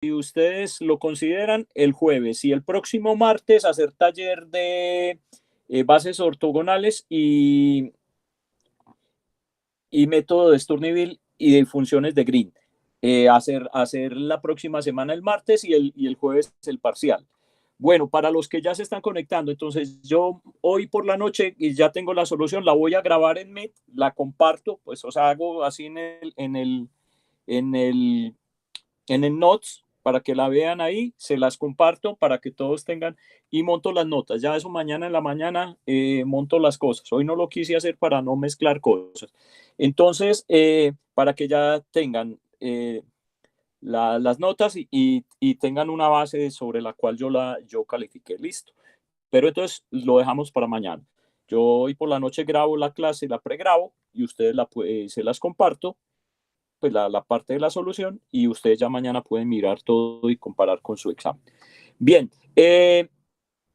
si ustedes lo consideran, el jueves y el próximo martes hacer taller de bases ortogonales y método de Sturnieville y de funciones de Green. Hacer la próxima semana el martes y el jueves el parcial. Bueno, para los que ya se están conectando, entonces yo hoy por la noche y ya tengo la solución, la voy a grabar en Meet, la comparto, pues o sea, hago así en el, en el Notes para que la vean ahí, se las comparto para que todos tengan y monto las notas. Ya eso mañana en la mañana monto las cosas. Hoy no lo quise hacer para no mezclar cosas. Entonces, para que ya tengan las notas y tengan una base sobre la cual yo califiqué. Listo. Pero entonces lo dejamos para mañana. Yo hoy por la noche grabo la clase, la pregrabo y ustedes se las comparto pues la parte de la solución y ustedes ya mañana pueden mirar todo y comparar con su examen. Bien,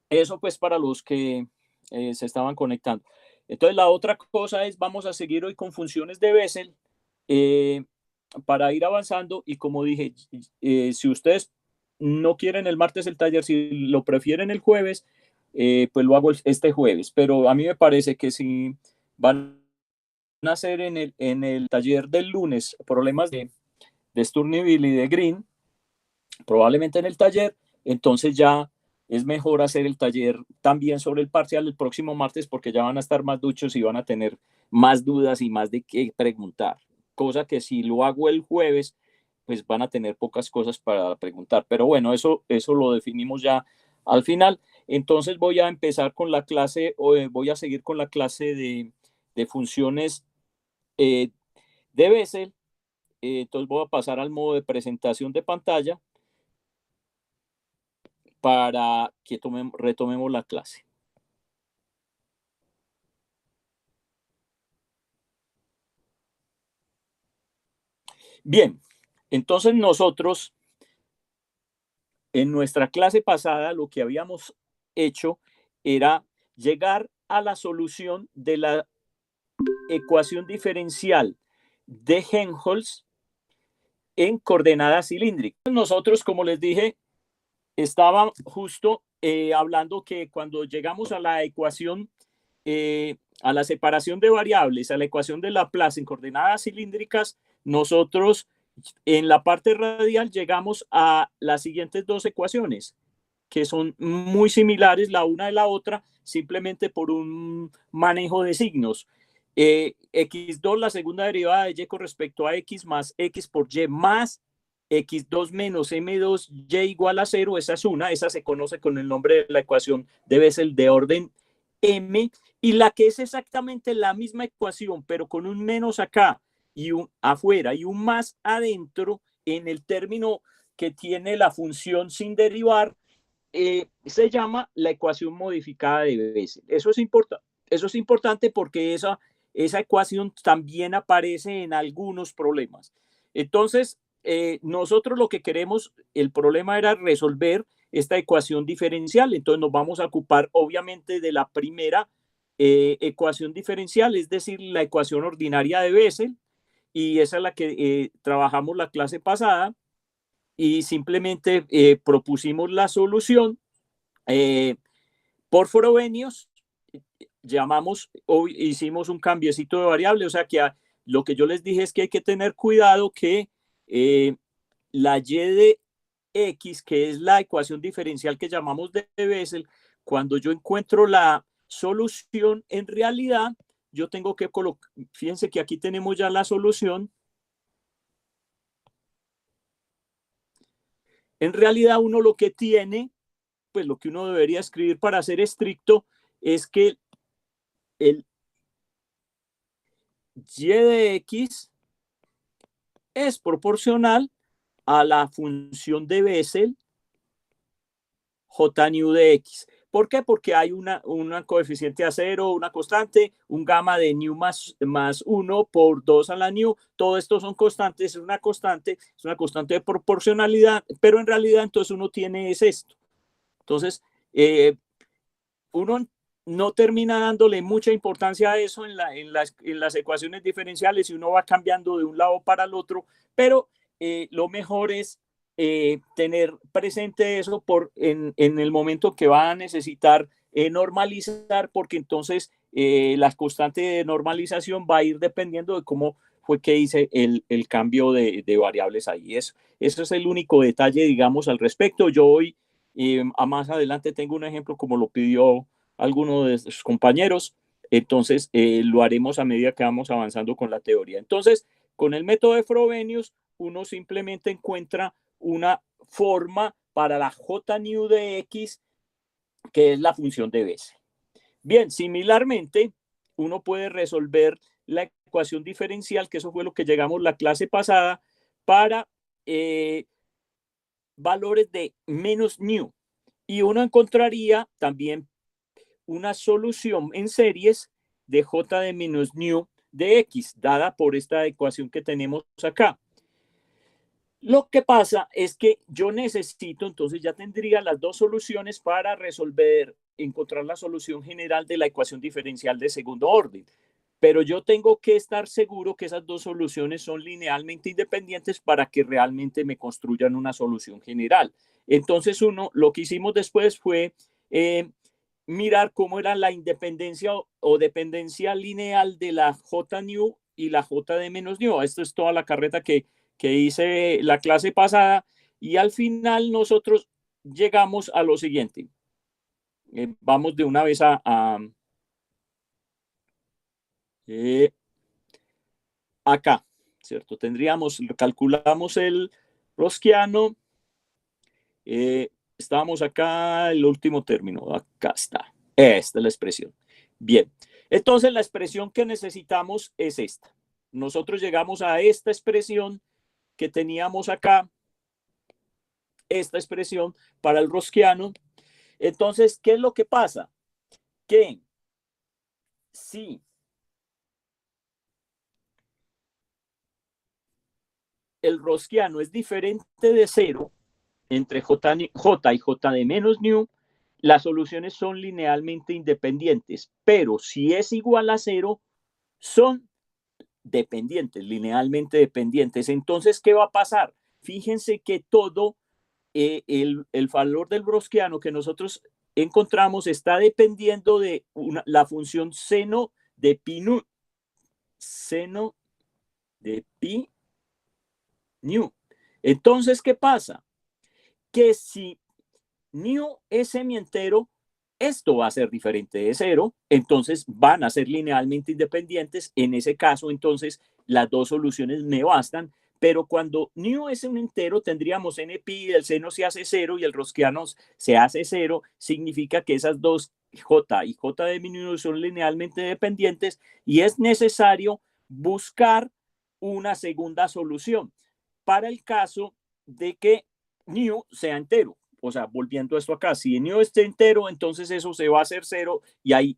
eso pues para los que se estaban conectando. Entonces la otra cosa es, vamos a seguir hoy con funciones de Bessel para ir avanzando y como dije, si ustedes no quieren el martes el taller, si lo prefieren el jueves, pues lo hago este jueves, pero a mí me parece que si van a hacer en el taller del lunes problemas de Sturnieville y de Green, probablemente en el taller, entonces ya es mejor hacer el taller también sobre el parcial el próximo martes porque ya van a estar más duchos y van a tener más dudas y más de qué preguntar. Cosa que si lo hago el jueves, pues van a tener pocas cosas para preguntar. Pero bueno, eso lo definimos ya al final. Entonces voy a empezar con la clase, voy a seguir con la clase de funciones de Bessel. Entonces voy a pasar al modo de presentación de pantalla para que retomemos la clase. Bien, entonces nosotros en nuestra clase pasada lo que habíamos hecho era llegar a la solución de la ecuación diferencial de Helmholtz en coordenadas cilíndricas. Nosotros, como les dije, estaba justo hablando que cuando llegamos a la ecuación, a la separación de variables, a la ecuación de Laplace en coordenadas cilíndricas, nosotros en la parte radial llegamos a las siguientes dos ecuaciones, que son muy similares la una de la otra, simplemente por un manejo de signos. X2, la segunda derivada de y con respecto a x más x por y más x2 menos m2 y igual a 0, esa es una, esa se conoce con el nombre de la ecuación de Bessel de orden m, y la que es exactamente la misma ecuación, pero con un menos acá y un afuera y un más adentro en el término que tiene la función sin derivar, se llama la ecuación modificada de Bessel. Eso es importante porque esa ecuación también aparece en algunos problemas. Entonces, nosotros lo que queremos, el problema era resolver esta ecuación diferencial. Entonces nos vamos a ocupar obviamente de la primera ecuación diferencial, es decir, la ecuación ordinaria de Bessel, y esa es la que trabajamos la clase pasada y simplemente propusimos la solución por Frobenius, hicimos un cambiecito de variable, o sea que lo que yo les dije es que hay que tener cuidado que la y de x, que es la ecuación diferencial que llamamos de Bessel, cuando yo encuentro la solución, en realidad yo tengo que colocar, fíjense que aquí tenemos ya la solución. En realidad uno lo que tiene, pues lo que uno debería escribir para ser estricto, es que el y de x es proporcional a la función de Bessel j nu de x. ¿Por qué? Porque hay una coeficiente a cero, una constante, un gamma de nu más 1 por 2 a la nu. Todo esto son constantes, es una constante de proporcionalidad, pero en realidad entonces uno tiene es esto. Entonces, uno no termina dándole mucha importancia a eso en las ecuaciones diferenciales y uno va cambiando de un lado para el otro, pero lo mejor es tener presente eso en el momento que va a necesitar normalizar, porque entonces la constante de normalización va a ir dependiendo de cómo fue que hice el cambio de variables ahí. Eso es el único detalle, digamos, al respecto. Yo hoy, a más adelante, tengo un ejemplo como lo pidió alguno de sus compañeros. Entonces, lo haremos a medida que vamos avanzando con la teoría. Entonces, con el método de Frobenius, uno simplemente encuentra una forma para la j new de x, que es la función de Bessel. Bien, similarmente, uno puede resolver la ecuación diferencial, que eso fue lo que llegamos la clase pasada, para valores de menos new. Y uno encontraría también una solución en series de j de menos new de x, dada por esta ecuación que tenemos acá. Lo que pasa es que yo necesito, entonces ya tendría las dos soluciones para resolver, encontrar la solución general de la ecuación diferencial de segundo orden. Pero yo tengo que estar seguro que esas dos soluciones son linealmente independientes para que realmente me construyan una solución general. Entonces, lo que hicimos después fue mirar cómo era la independencia o dependencia lineal de la j new y la j de menos new. Esto es toda la carreta que hice la clase pasada, y al final nosotros llegamos a lo siguiente. Vamos de una vez acá, ¿cierto? Calculamos el Rosquiano, estábamos acá, el último término, acá está. Esta es la expresión. Bien, entonces la expresión que necesitamos es esta. Nosotros llegamos a esta expresión que teníamos acá, esta expresión para el Rosquiano. Entonces, ¿qué es lo que pasa? Que si el Rosquiano es diferente de cero entre J y J de menos new, las soluciones son linealmente independientes, pero si es igual a cero, son dependientes, linealmente dependientes. Entonces, ¿qué va a pasar? Fíjense que todo el valor del Rosquiano que nosotros encontramos está dependiendo de la función seno de pi nu, seno de pi nu. Entonces, ¿qué pasa? Que si nu es semientero, esto va a ser diferente de cero, entonces van a ser linealmente independientes. En ese caso, entonces, las dos soluciones me bastan, pero cuando nu es un entero, tendríamos npi, el seno se hace cero y el rosquiano se hace cero, significa que esas dos j y j de mi son linealmente dependientes y es necesario buscar una segunda solución para el caso de que nu sea entero. O sea, volviendo esto acá, si nu está entero, entonces eso se va a hacer cero y hay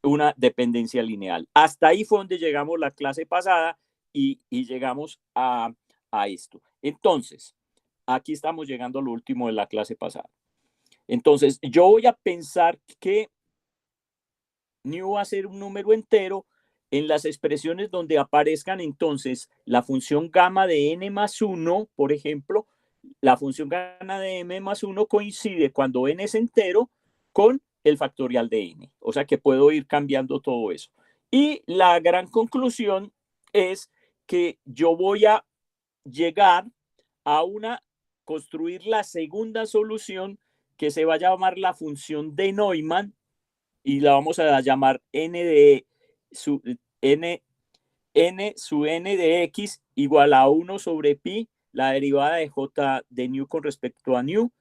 una dependencia lineal. Hasta ahí fue donde llegamos la clase pasada y llegamos a esto. Entonces, aquí estamos llegando a lo último de la clase pasada. Entonces, yo voy a pensar que nu va a ser un número entero en las expresiones donde aparezcan entonces la función gamma de n más 1, por ejemplo, la función gamma de m más 1 coincide cuando n es entero con el factorial de n. O sea que puedo ir cambiando todo eso. Y la gran conclusión es que yo voy a llegar a construir la segunda solución que se va a llamar la función de Neumann y la vamos a llamar n de n de x igual a 1 sobre pi, la derivada de j de nu con respecto a nu,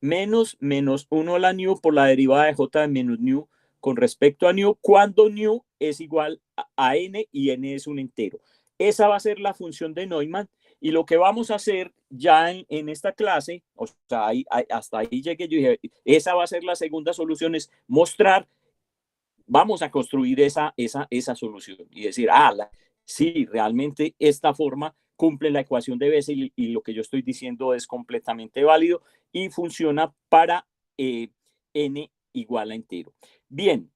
menos 1 la nu por la derivada de j de menos nu con respecto a nu, cuando nu es igual a n y n es un entero. Esa va a ser la función de Neumann. Y lo que vamos a hacer ya en esta clase, o sea, hasta ahí llegué, yo dije, esa va a ser la segunda solución, es mostrar, vamos a construir esa solución y decir, sí, realmente esta forma cumple la ecuación de Bessel y lo que yo estoy diciendo es completamente válido y funciona para n igual a entero. Bien,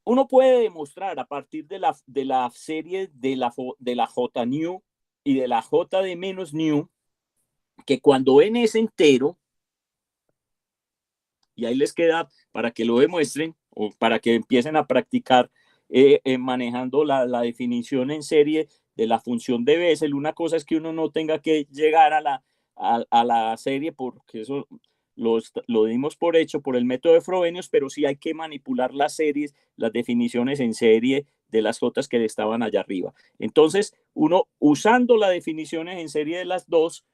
uno puede demostrar a partir de la serie de la j new y de la j de menos new que cuando n es entero, y ahí les queda para que lo demuestren o para que empiecen a practicar manejando la definición en serie de la función de Bessel. Una cosa es que uno no tenga que llegar a la serie, porque eso lo dimos por hecho por el método de Frobenius, pero sí hay que manipular las series, las definiciones en serie de las jotas que estaban allá arriba. Entonces, uno usando las definiciones en serie de las dos,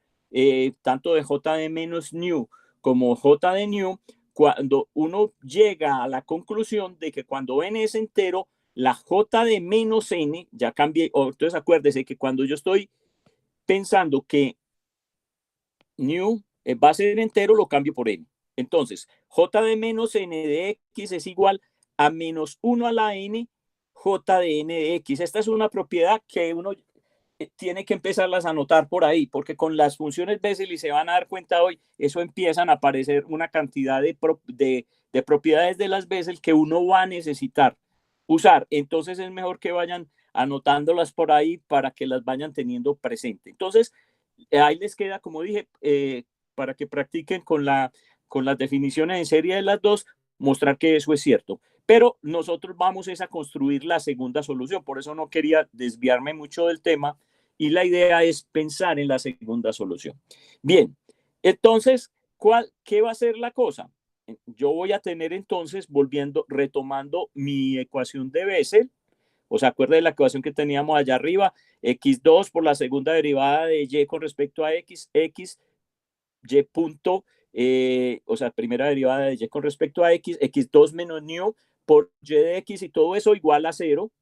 tanto de j de menos new como j de new, cuando uno llega a la conclusión de que cuando n es entero, la j de menos n, ya cambié, entonces acuérdese que cuando yo estoy pensando que new va a ser entero, lo cambio por n. Entonces, j de menos n de x es igual a menos 1 a la n, j de n de x. Esta es una propiedad que uno tiene que empezarlas a anotar por ahí, porque con las funciones Bessel, y se van a dar cuenta hoy, eso empiezan a aparecer una cantidad de propiedades de las Bessel que uno va a necesitar usar. Entonces es mejor que vayan anotándolas por ahí para que las vayan teniendo presente. Entonces, ahí les queda, como dije, para que practiquen con las definiciones en serie de las dos, mostrar que eso es cierto. Pero nosotros vamos a construir la segunda solución, por eso no quería desviarme mucho del tema, y la idea es pensar en la segunda solución. Bien, entonces, ¿qué va a ser la cosa? Yo voy a tener entonces, retomando mi ecuación de Bessel. ¿O se acuerda de la ecuación que teníamos allá arriba? X2 por la segunda derivada de y con respecto a x, y punto, o sea, primera derivada de y con respecto a x, x2 menos new por y de x, y todo eso igual a 0,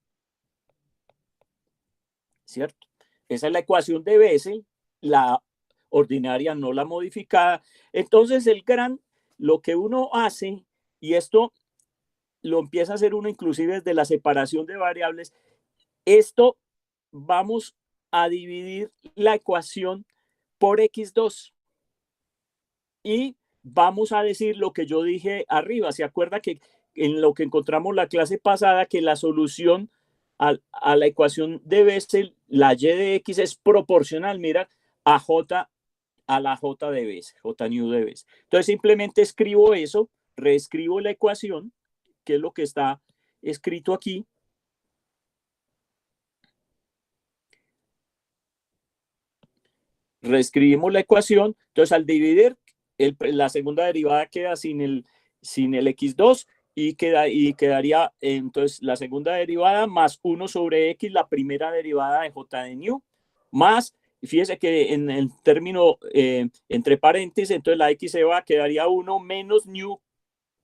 ¿cierto? Esa es la ecuación de Bessel, la ordinaria, no la modificada. Entonces, lo que uno hace, y esto lo empieza a hacer uno inclusive desde la separación de variables, esto vamos a dividir la ecuación por x2 y vamos a decir lo que yo dije arriba. ¿Se acuerda que en lo que encontramos la clase pasada, que la solución a la ecuación de Bessel, la y de x es proporcional, mira, a la j de Bessel, j new de Bessel? Entonces simplemente escribo eso, reescribo la ecuación, que es lo que está escrito aquí. Reescribimos la ecuación, entonces al dividir, la segunda derivada queda sin el x2 y quedaría entonces la segunda derivada más 1 sobre x, la primera derivada de j de new, más, fíjese que en el término entre paréntesis, entonces la x se va, quedaría 1 menos new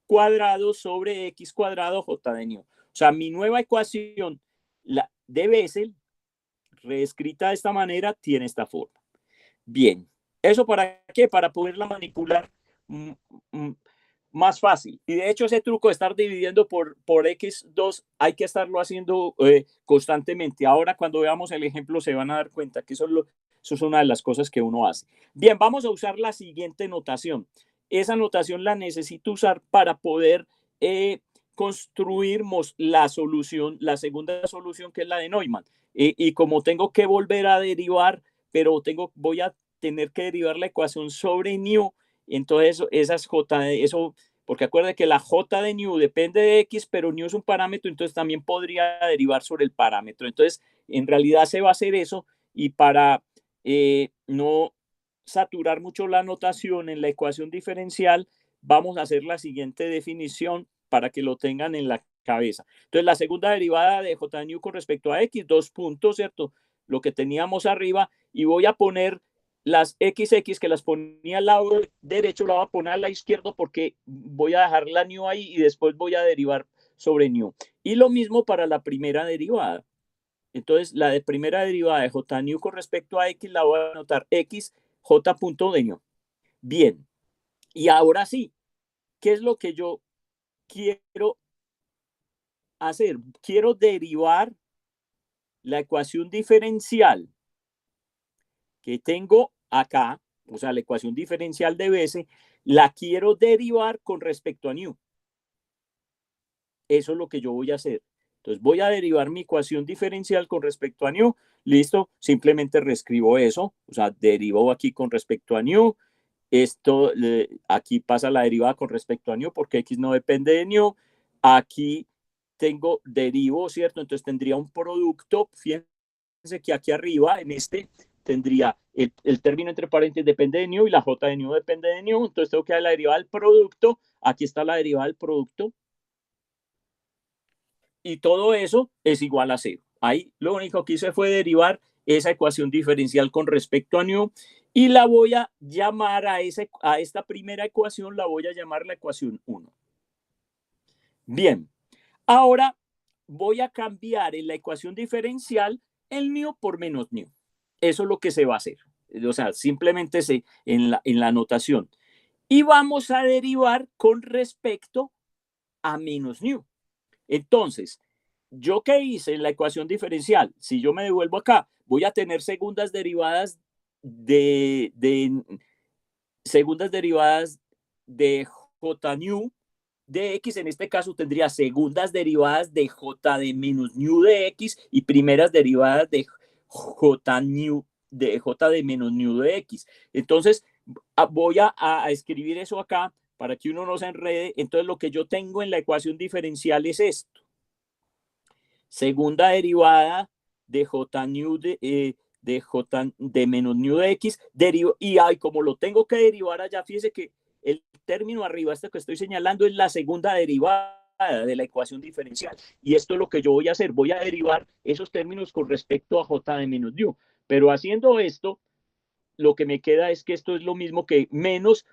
cuadrado sobre x cuadrado j de new. O sea, mi nueva ecuación, la de Bessel, reescrita de esta manera, tiene esta forma. Bien, ¿eso para qué? Para poderla manipular más fácil. Y de hecho ese truco de estar dividiendo por x2 hay que estarlo haciendo constantemente. Ahora cuando veamos el ejemplo se van a dar cuenta que eso es una de las cosas que uno hace. Bien, vamos a usar la siguiente notación. Esa notación la necesito usar para poder construir la solución, la segunda solución, que es la de Neumann. Y como tengo que volver a derivar, pero voy a tener que derivar la ecuación sobre new, entonces esas j, eso, porque acuerde que la j de new depende de x, pero new es un parámetro, entonces también podría derivar sobre el parámetro. Entonces, en realidad se va a hacer eso, y para no saturar mucho la notación en la ecuación diferencial, vamos a hacer la siguiente definición para que lo tengan en la cabeza. Entonces, la segunda derivada de j de new con respecto a x, 2 puntos, ¿cierto? Lo que teníamos arriba, y voy a poner las XX que las ponía al lado derecho, la voy a poner al lado izquierdo porque voy a dejar la new ahí y después voy a derivar sobre new. Y lo mismo para la primera derivada. Entonces, la de primera derivada de j new con respecto a x la voy a anotar x j punto de new. Bien, y ahora sí, ¿qué es lo que yo quiero hacer? Quiero derivar la ecuación diferencial que tengo acá, o sea, la ecuación diferencial de Bessel, la quiero derivar con respecto a new. Eso es lo que yo voy a hacer. Entonces voy a derivar mi ecuación diferencial con respecto a new. Listo, simplemente reescribo eso, o sea, derivo aquí con respecto a new. Esto, aquí pasa la derivada con respecto a new porque x no depende de new. Aquí tengo derivo, ¿cierto? Entonces tendría un producto. Fíjense que aquí arriba, en este, tendría el término entre paréntesis depende de new y la j de new depende de new. Entonces tengo que dar la derivada del producto. Aquí está la derivada del producto. Y todo eso es igual a cero. Ahí lo único que hice fue derivar esa ecuación diferencial con respecto a new y la voy a llamar a esta primera ecuación, la voy a llamar la ecuación 1. Bien, ahora voy a cambiar en la ecuación diferencial el new por menos new. Eso es lo que se va a hacer. O sea, simplemente en la anotación. Y vamos a derivar con respecto a menos new. Entonces, ¿yo qué hice en la ecuación diferencial? Si yo me devuelvo acá, voy a tener segundas derivadas de j new de x. En este caso tendría segundas derivadas de j de menos new de x y primeras derivadas de j new de j de menos new de x. Entonces, voy a escribir eso acá para que uno no se enrede. Entonces, lo que yo tengo en la ecuación diferencial es esto. Segunda derivada de j new de j de menos new de x, y como lo tengo que derivar allá, fíjese que el término arriba, este que estoy señalando, es la segunda derivada de la ecuación diferencial. Y esto es lo que yo voy a hacer, voy a derivar esos términos con respecto a j de menos new. Pero haciendo esto, lo que me queda es que esto es lo mismo que menos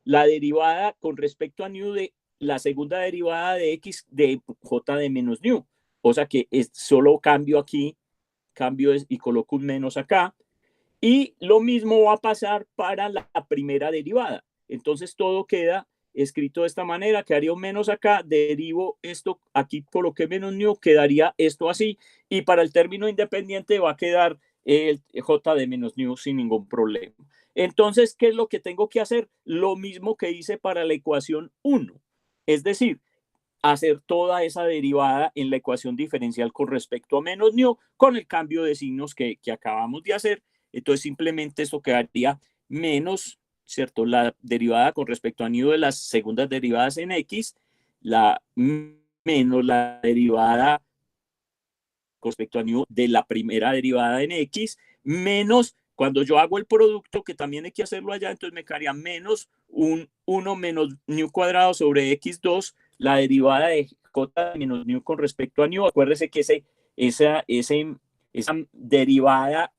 la derivada con respecto a new de la segunda derivada de x de j de menos new. O sea que solo cambio aquí, y coloco un menos acá. Y lo mismo va a pasar para la primera derivada. Entonces todo queda escrito de esta manera, quedaría un menos acá, derivo esto, aquí coloqué menos new, quedaría esto así, y para el término independiente va a quedar el j de menos new sin ningún problema. Entonces, ¿qué es lo que tengo que hacer? Lo mismo que hice para la ecuación 1, es decir, hacer toda esa derivada en la ecuación diferencial con respecto a menos new con el cambio de signos que acabamos de hacer. Entonces simplemente esto quedaría menos, ¿cierto? La derivada con respecto a new de las segundas derivadas en x, menos la derivada con respecto a new de la primera derivada en x, menos cuando yo hago el producto, que también hay que hacerlo allá, entonces me quedaría menos un 1 menos new cuadrado sobre x2, la derivada de j menos new con respecto a new. Acuérdese que esa derivada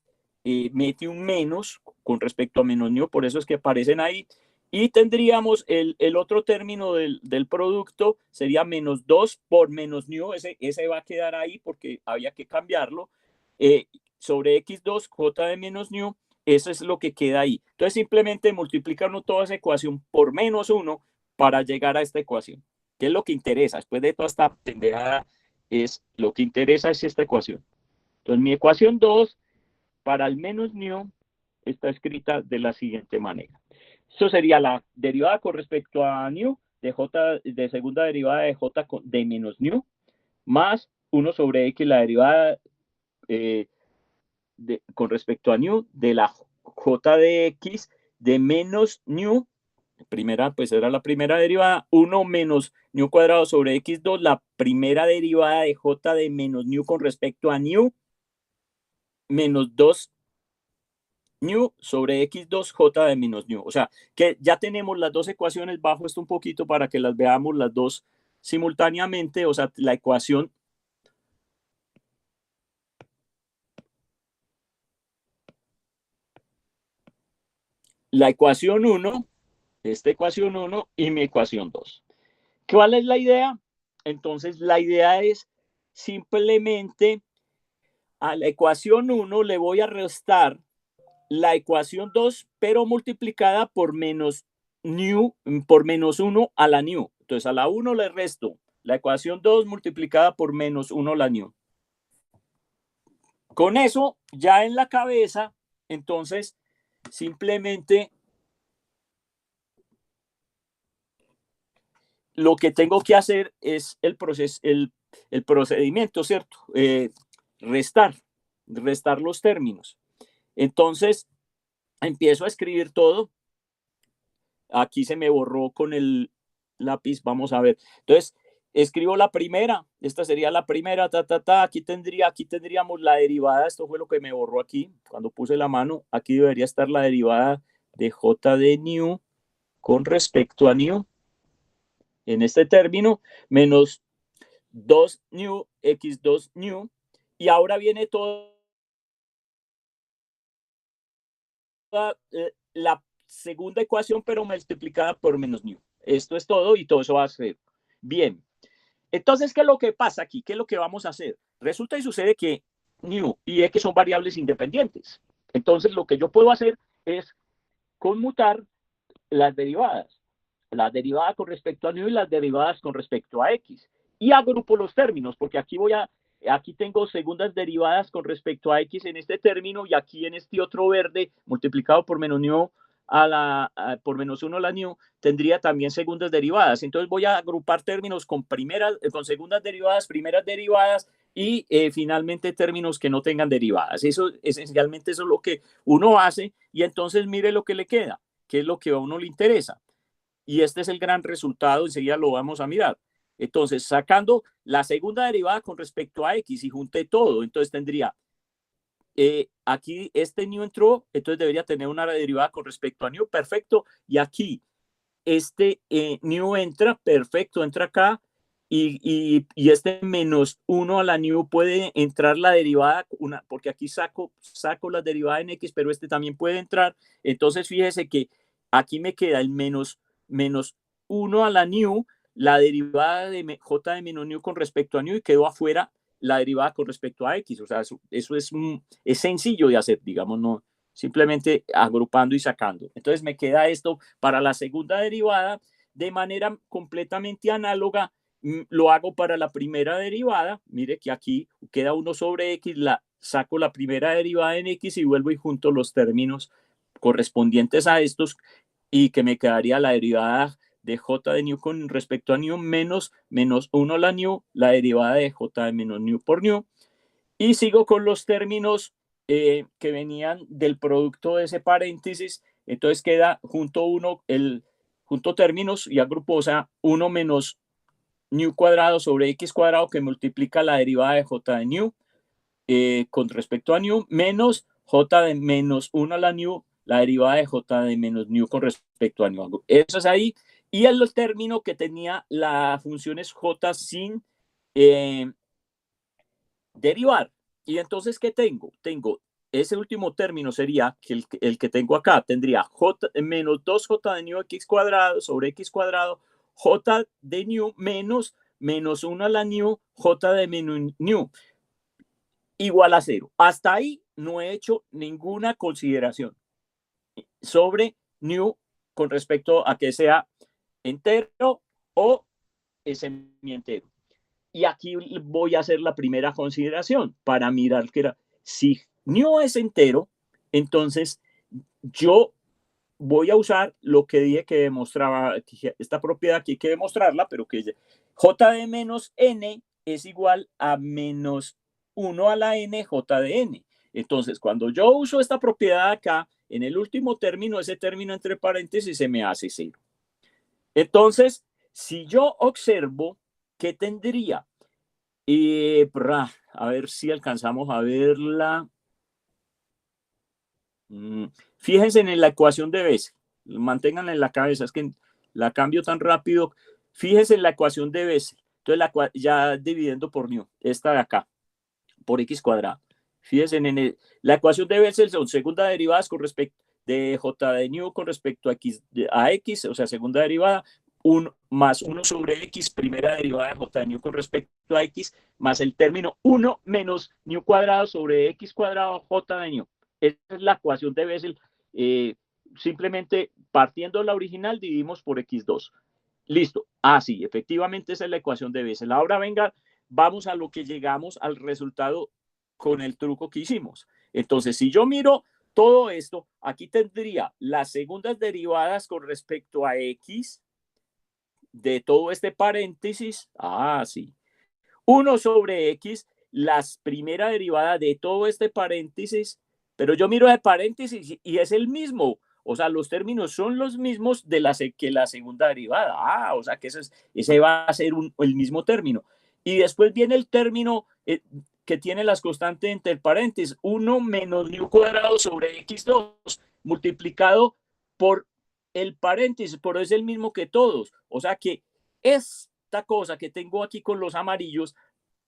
mete un menos con respecto a menos new, por eso es que aparecen ahí. Y tendríamos el otro término del producto, sería menos 2 por menos new, ese va a quedar ahí porque había que cambiarlo, sobre x2, j de menos new, eso es lo que queda ahí. Entonces simplemente multiplica uno toda esa ecuación por menos 1 para llegar a esta ecuación. ¿Qué es lo que interesa? Después de toda esta pendejada, lo que interesa es esta ecuación. Entonces mi ecuación 2 para el menos new está escrita de la siguiente manera. Eso sería la derivada con respecto a new de j de segunda derivada de j de menos new más 1 sobre x la derivada con respecto a new de la j de x de menos new, primera, pues era la primera derivada, 1 menos new cuadrado sobre x2, la primera derivada de j de menos new con respecto a new, menos 2 new sobre x2 j de menos new. O sea, que ya tenemos las dos ecuaciones. Bajo esto un poquito para que las veamos las dos simultáneamente. O sea, la ecuación la ecuación 1, esta ecuación 1 y mi ecuación 2. ¿Cuál es la idea? Entonces, la idea es simplemente a la ecuación 1 le voy a restar la ecuación 2, pero multiplicada por menos new, por menos 1 a la new. Entonces, a la 1 le resto la ecuación 2 multiplicada por menos 1 a la new. Con eso, ya en la cabeza, entonces, simplemente lo que tengo que hacer es el procedimiento, ¿cierto? Restar. restar los términos. Entonces, empiezo a escribir todo. Aquí se me borró con el lápiz, vamos a ver. Entonces, escribo la primera, esta sería la primera, aquí tendríamos la derivada, esto fue lo que me borró aquí, cuando puse la mano, aquí debería estar la derivada de j de new con respecto a new, en este término, menos 2 new, x2 new, y ahora viene toda la segunda ecuación, pero multiplicada por menos new. Esto es todo y todo eso va a ser bien. Entonces, ¿qué es lo que pasa aquí? ¿Qué es lo que vamos a hacer? Resulta y sucede que new y x son variables independientes. Entonces, lo que yo puedo hacer es conmutar las derivadas. La derivada con respecto a new y las derivadas con respecto a x. Y agrupo los términos, porque aquí tengo segundas derivadas con respecto a x en este término y aquí en este otro verde multiplicado por menos new por menos 1 a la new, tendría también segundas derivadas. Entonces voy a agrupar términos con segundas derivadas, primeras derivadas y finalmente términos que no tengan derivadas. Eso esencialmente eso es lo que uno hace y entonces mire lo que le queda, que es lo que a uno le interesa. Y este es el gran resultado, enseguida lo vamos a mirar. Entonces, sacando la segunda derivada con respecto a x y junté todo, entonces tendría aquí este new entró, entonces debería tener una derivada con respecto a new, perfecto, y aquí este new entra, perfecto, entra acá, y este menos 1 a la new puede entrar la derivada, porque aquí saco la derivada en x, pero este también puede entrar, entonces fíjese que aquí me queda el menos 1 a la new, la derivada de j de menos new con respecto a new, y quedó afuera la derivada con respecto a x, o sea, eso es sencillo de hacer, digamos, no, simplemente agrupando y sacando. Entonces me queda esto para la segunda derivada de manera completamente análoga. Lo hago para la primera derivada. Mire que aquí queda 1 sobre x, saco la primera derivada en x y vuelvo y junto los términos correspondientes a estos y que me quedaría la derivada de j de new con respecto a new menos 1 a la new, la derivada de j de menos new por new. Y sigo con los términos que venían del producto de ese paréntesis. Entonces queda junto términos y agrupo, o sea, 1 menos new cuadrado sobre x cuadrado que multiplica la derivada de j de new con respecto a new menos j de menos 1 a la new, la derivada de j de menos new con respecto a new. Eso es ahí. Y el término que tenía la función es j sin derivar. Y entonces, ¿qué tengo? Tengo ese último término sería que el que tengo acá tendría j menos 2j de new x cuadrado sobre x cuadrado, j de new menos 1 a la new, j de menos new igual a 0. Hasta ahí no he hecho ninguna consideración sobre new con respecto a que sea entero o semientero. Y aquí voy a hacer la primera consideración para mirar que era, si new es entero, entonces yo voy a usar lo que dije que demostraba, esta propiedad aquí hay que demostrarla, pero que j de menos n es igual a menos 1 a la n j de n. Entonces, cuando yo uso esta propiedad acá, en el último término, ese término entre paréntesis se me hace 0. Entonces, si yo observo, ¿qué tendría? A ver si alcanzamos a verla. Fíjense en la ecuación de Bessel. Manténganla en la cabeza, es que la cambio tan rápido. Fíjense en la ecuación de Bessel. Entonces, ya dividiendo por new, esta de acá, por x cuadrado. Fíjense en la ecuación de Bessel son segundas derivadas con respecto de j de new con respecto a x, o sea, segunda derivada, más 1 sobre x, primera derivada de j de new con respecto a x, más el término 1 menos new cuadrado sobre x cuadrado j de new. Esa es la ecuación de Bessel. Simplemente partiendo de la original dividimos por x2. Listo. Sí, efectivamente esa es la ecuación de Bessel. Ahora venga, vamos a lo que llegamos al resultado con el truco que hicimos. Entonces, si yo miro todo esto, aquí tendría las segundas derivadas con respecto a x de todo este paréntesis. Sí. 1 sobre x, la primera derivada de todo este paréntesis, pero yo miro el paréntesis y es el mismo. O sea, los términos son los mismos de que la segunda derivada. O sea, que ese va a ser el mismo término. Y después viene el término que tiene las constantes entre paréntesis, 1 menos nu cuadrado sobre x2 multiplicado por el paréntesis, pero es el mismo que todos. O sea que esta cosa que tengo aquí con los amarillos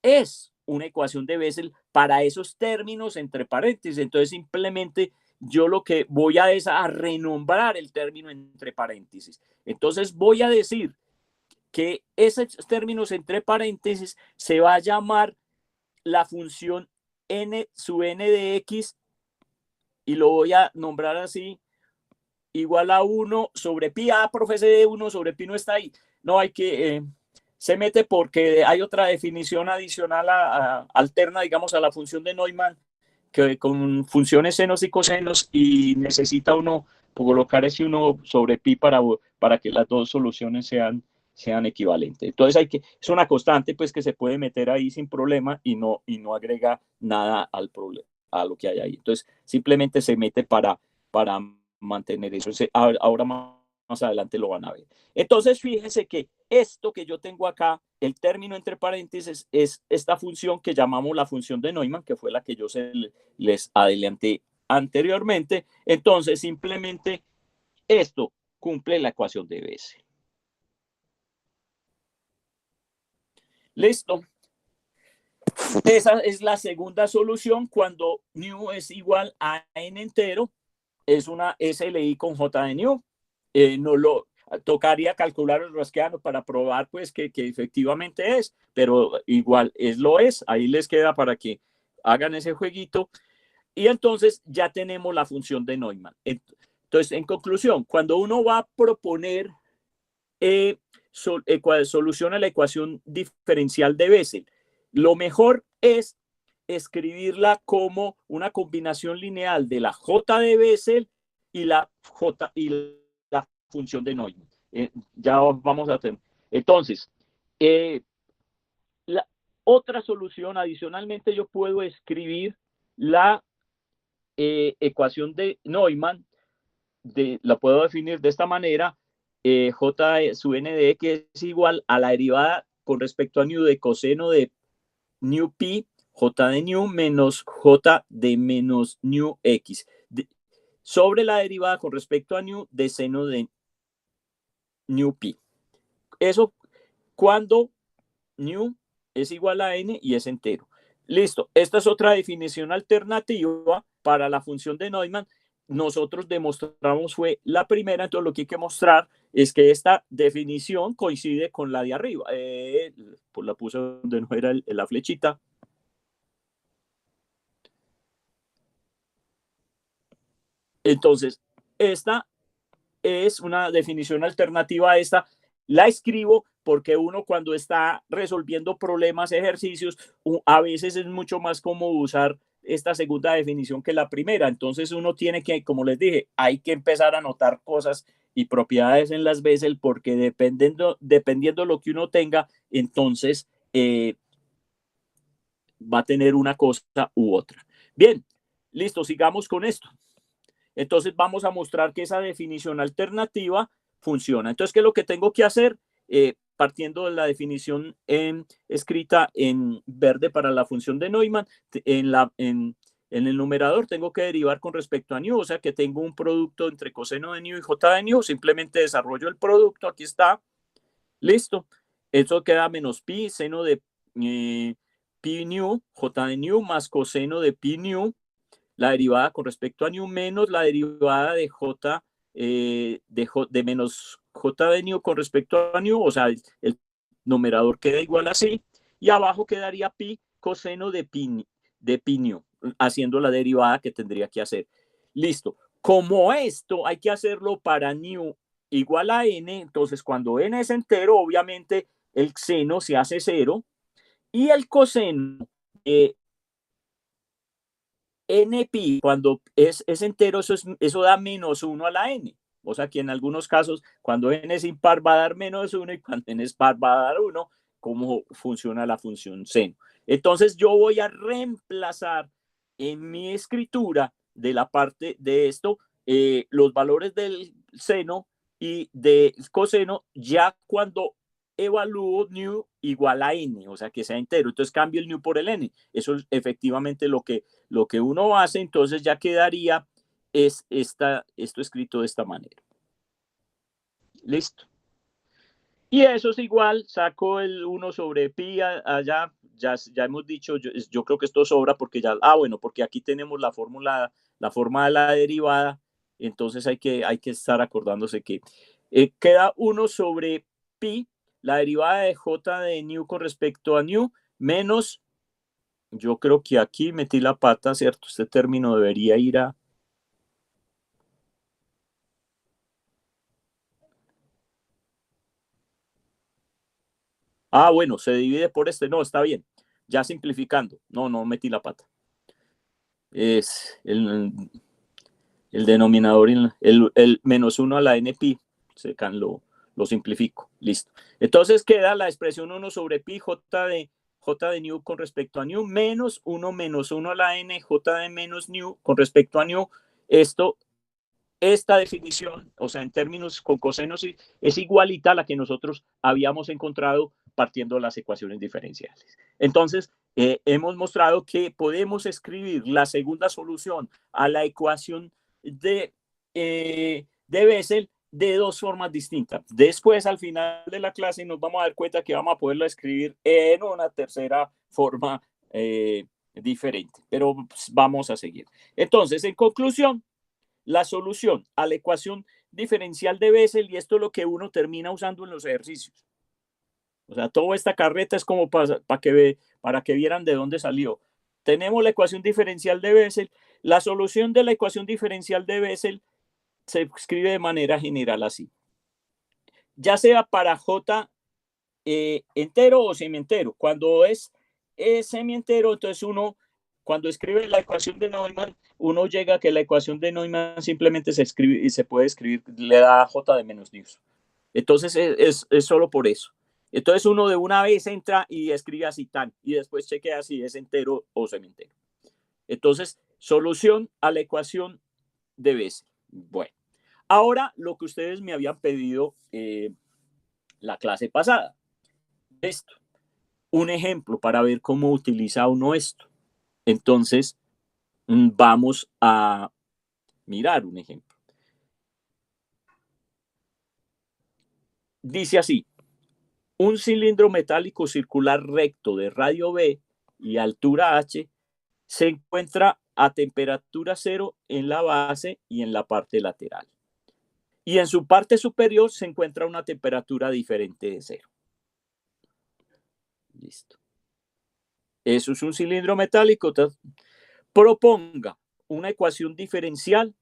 es una ecuación de Bessel para esos términos entre paréntesis. Entonces, simplemente yo lo que voy a es a renombrar el término entre paréntesis. Entonces, voy a decir que esos términos entre paréntesis se va a llamar la función n sub n de x, y lo voy a nombrar así, igual a 1 sobre pi. Profe, de 1 sobre pi no está ahí. No, hay que... se mete porque hay otra definición adicional alterna, digamos, a la función de Neumann, que con funciones senos y cosenos, y necesita uno colocar ese 1 sobre pi para que las dos soluciones sean equivalentes. Entonces es una constante pues que se puede meter ahí sin problema y no agrega nada al problema, a lo que hay ahí. Entonces simplemente se mete para mantener eso. Ahora más adelante lo van a ver. Entonces fíjense que esto que yo tengo acá, el término entre paréntesis, es esta función que llamamos la función de Neumann, que fue la que yo les adelanté anteriormente. Entonces simplemente esto cumple la ecuación de Bessel. Listo. Esa es la segunda solución cuando nu es igual a n entero. Es una SLI con J de nu. No lo tocaría calcular el rasqueano para probar pues que efectivamente es, pero igual lo es. Ahí les queda para que hagan ese jueguito. Y entonces ya tenemos la función de Neumann. Entonces, en conclusión, cuando uno va a proponer solución a la ecuación diferencial de Bessel, lo mejor es escribirla como una combinación lineal de la J de Bessel y la función de Neumann. Ya vamos a tener. Entonces, la otra solución, adicionalmente, yo puedo escribir la ecuación de Neumann, la puedo definir de esta manera: J sub n de x es igual a la derivada con respecto a nu de coseno de nu pi, J de nu menos J de menos nu x, sobre la derivada con respecto a nu de seno de nu pi. Eso cuando nu es igual a n y es entero. Listo. Esta es otra definición alternativa para la función de Neumann. Nosotros demostramos fue la primera, entonces lo que hay que mostrar es que esta definición coincide con la de arriba. Pues la puse donde no era la flechita. Entonces, esta es una definición alternativa a esta. La escribo porque uno cuando está resolviendo problemas, ejercicios, a veces es mucho más cómodo usar esta segunda definición que la primera. Entonces uno tiene que, como les dije, hay que empezar a anotar cosas y propiedades en las Bessel porque dependiendo de lo que uno tenga, entonces va a tener una cosa u otra. Bien, listo, sigamos con esto. Entonces vamos a mostrar que esa definición alternativa funciona. Entonces, ¿qué es lo que tengo que hacer? Partiendo de la definición escrita en verde para la función de Neumann, en el numerador tengo que derivar con respecto a nu, o sea que tengo un producto entre coseno de nu y j de nu. Simplemente desarrollo el producto, aquí está, listo. Eso queda menos pi, seno de pi nu, j de nu más coseno de pi nu, la derivada con respecto a nu menos la derivada de j de menos j de nu con respecto a nu, o sea, el numerador queda igual así, y abajo quedaría pi coseno de pi nu, haciendo la derivada que tendría que hacer. Listo. Como esto hay que hacerlo para nu igual a n, entonces cuando n es entero, obviamente el seno se hace 0 y el coseno n pi, cuando es entero, eso da menos 1 a la n. O sea que en algunos casos, cuando n es impar va a dar menos 1 y cuando n es par va a dar 1, cómo funciona la función seno. Entonces yo voy a reemplazar en mi escritura de la parte de esto los valores del seno y del coseno ya cuando evalúo nu igual a n, o sea, que sea entero. Entonces cambio el nu por el n. Eso es efectivamente lo que uno hace. Entonces ya quedaría esto escrito de esta manera. Listo. Y eso es igual, saco el 1 sobre pi allá, ya hemos dicho, yo creo que esto sobra porque ya, bueno, porque aquí tenemos la fórmula, la forma de la derivada, entonces hay que estar acordándose que queda 1 sobre pi, la derivada de j de nu con respecto a nu, menos, yo creo que aquí metí la pata, ¿cierto? Este término debería ir a... Bueno, se divide por este, no, está bien, ya simplificando, no metí la pata. Es el denominador, el menos 1 a la npi, lo simplifico, listo. Entonces queda la expresión 1 sobre pi j de nu con respecto a nu menos 1 menos 1 a la n j de menos nu con respecto a nu. Esta definición, o sea, en términos con cosenos, es igualita a la que nosotros habíamos encontrado partiendo de las ecuaciones diferenciales. Entonces, hemos mostrado que podemos escribir la segunda solución a la ecuación de Bessel de dos formas distintas. Después, al final de la clase, nos vamos a dar cuenta que vamos a poderla escribir en una tercera forma diferente, pero pues, vamos a seguir. Entonces, en conclusión, la solución a la ecuación diferencial de Bessel, y esto es lo que uno termina usando en los ejercicios. O sea, toda esta carreta es como para que vieran de dónde salió. Tenemos la ecuación diferencial de Bessel. La solución de la ecuación diferencial de Bessel se escribe de manera general así. Ya sea para J entero o semientero. Cuando es semientero, entonces uno, cuando escribe la ecuación de Neumann, uno llega a que la ecuación de Neumann simplemente se escribe y se puede escribir, le da J de menos Dios. Entonces es solo por eso. Entonces uno de una vez entra y escribe así tan, y después chequea si es entero o semientero. Entonces, solución a la ecuación de Bessel. Bueno, ahora lo que ustedes me habían pedido la clase pasada. Esto, un ejemplo para ver cómo utiliza uno esto. Entonces, vamos a mirar un ejemplo. Dice así, un cilindro metálico circular recto de radio B y altura H se encuentra a temperatura cero en la base y en la parte lateral. Y en su parte superior se encuentra una temperatura diferente de cero. Listo. Eso es un cilindro metálico. Proponga una ecuación diferencial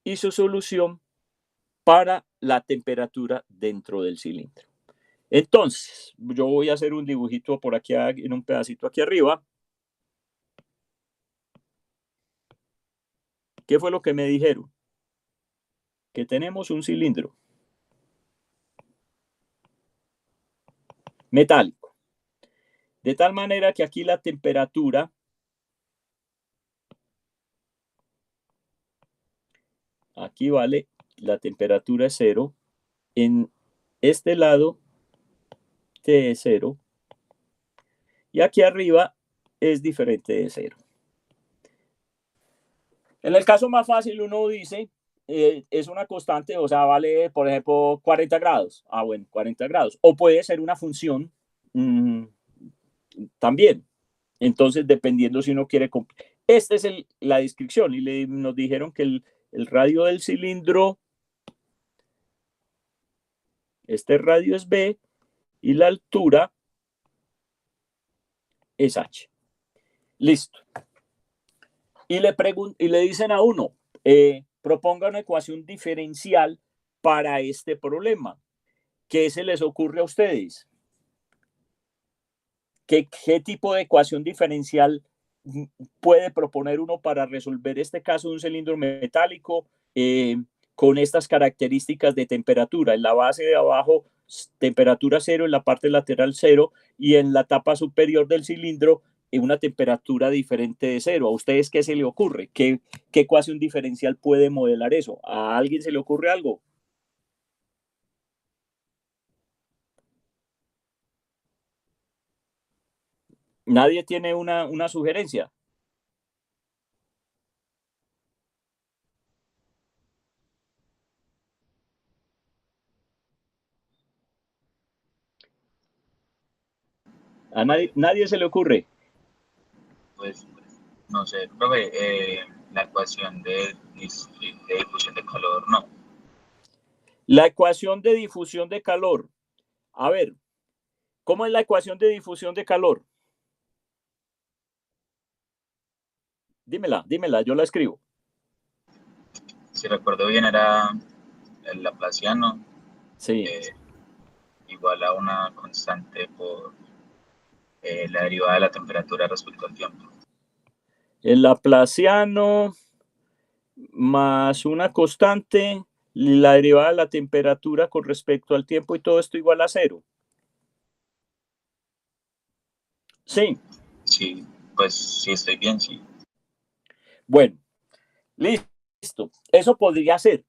y su solución para la temperatura dentro del cilindro. Entonces, yo voy a hacer un dibujito por aquí en un pedacito aquí arriba. ¿Qué fue lo que me dijeron? Que tenemos un cilindro metálico. De tal manera que aquí la temperatura, aquí vale, la temperatura es cero. En este lado T es cero. Y aquí arriba es diferente de cero. En el caso más fácil uno dice, es una constante, o sea, vale, por ejemplo, 40 grados. Bueno, 40 grados. O puede ser una función también. Entonces, dependiendo si uno quiere... Esta es la descripción y nos dijeron que el radio del cilindro, este radio es B y la altura es H. Listo. Y le dicen a uno, proponga una ecuación diferencial para este problema. ¿Qué se les ocurre a ustedes? ¿Qué tipo de ecuación diferencial puede proponer uno para resolver este caso de un cilindro metálico con estas características de temperatura. En la base de abajo, temperatura cero, en la parte lateral cero, y en la tapa superior del cilindro, en una temperatura diferente de cero. ¿A ustedes qué se le ocurre? ¿Qué ecuación diferencial puede modelar eso? ¿A alguien se le ocurre algo? ¿Nadie tiene una sugerencia? ¿A nadie se le ocurre? Pues, no sé, profe, la ecuación de difusión de calor, no. La ecuación de difusión de calor. A ver, ¿cómo es la ecuación de difusión de calor? Dímela, yo la escribo. Si recuerdo bien, era el laplaciano Sí. eh, igual a una constante por la derivada de la temperatura respecto al tiempo. El laplaciano más una constante, la derivada de la temperatura con respecto al tiempo y todo esto igual a cero. Sí. Sí, pues sí estoy bien, sí. Bueno, listo. Eso podría ser.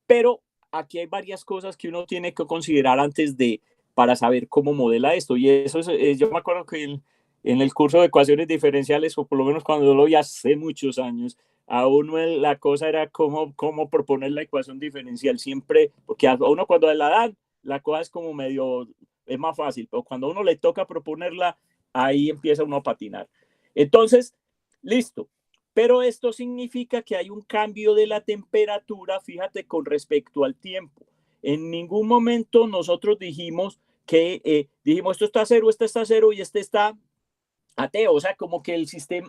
Pero aquí hay varias cosas que uno tiene que considerar antes de, para saber cómo modela esto. Y eso es yo me acuerdo que en el curso de ecuaciones diferenciales, o por lo menos cuando lo vi hace muchos años, a uno la cosa era cómo proponer la ecuación diferencial siempre, porque a uno cuando la dan, la cosa es como medio, es más fácil, pero cuando a uno le toca proponerla, ahí empieza uno a patinar. Entonces, listo. Pero esto significa que hay un cambio de la temperatura, fíjate, con respecto al tiempo. En ningún momento nosotros dijimos dijimos esto está a cero, este está a cero y este está a T, o sea, como que el sistema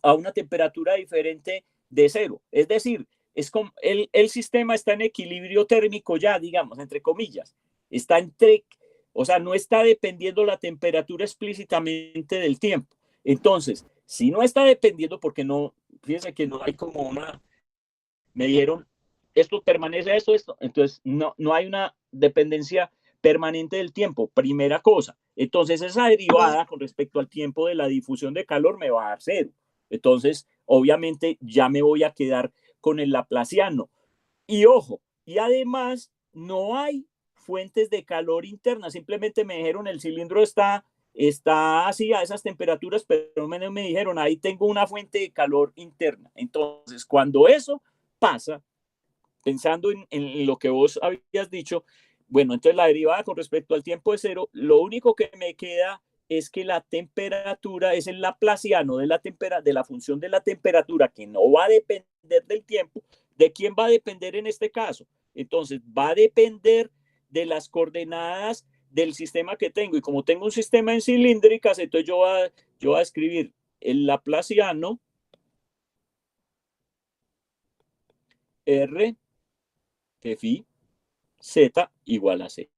a una temperatura diferente de cero. Es decir, es como el sistema está en equilibrio térmico ya, digamos, entre comillas. Está entre, o sea, no está dependiendo la temperatura explícitamente del tiempo. Entonces, si no está dependiendo, porque no, fíjense que no hay como me dijeron, esto permanece esto, entonces no hay una dependencia permanente del tiempo, primera cosa. Entonces esa derivada con respecto al tiempo de la difusión de calor me va a dar cero. Entonces, obviamente ya me voy a quedar con el laplaciano. Y ojo, y además no hay fuentes de calor internas, simplemente me dijeron el cilindro está así a esas temperaturas, pero me dijeron ahí tengo una fuente de calor interna. Entonces, cuando eso pasa, pensando en lo que vos habías dicho, bueno, entonces la derivada con respecto al tiempo de cero, lo único que me queda es que la temperatura es el laplaciano de la función de la temperatura, que no va a depender del tiempo. ¿De quién va a depender en este caso? Entonces, va a depender de las coordenadas del sistema que tengo. Y como tengo un sistema en cilíndricas, entonces yo voy a escribir el laplaciano R de phi Z igual a cero.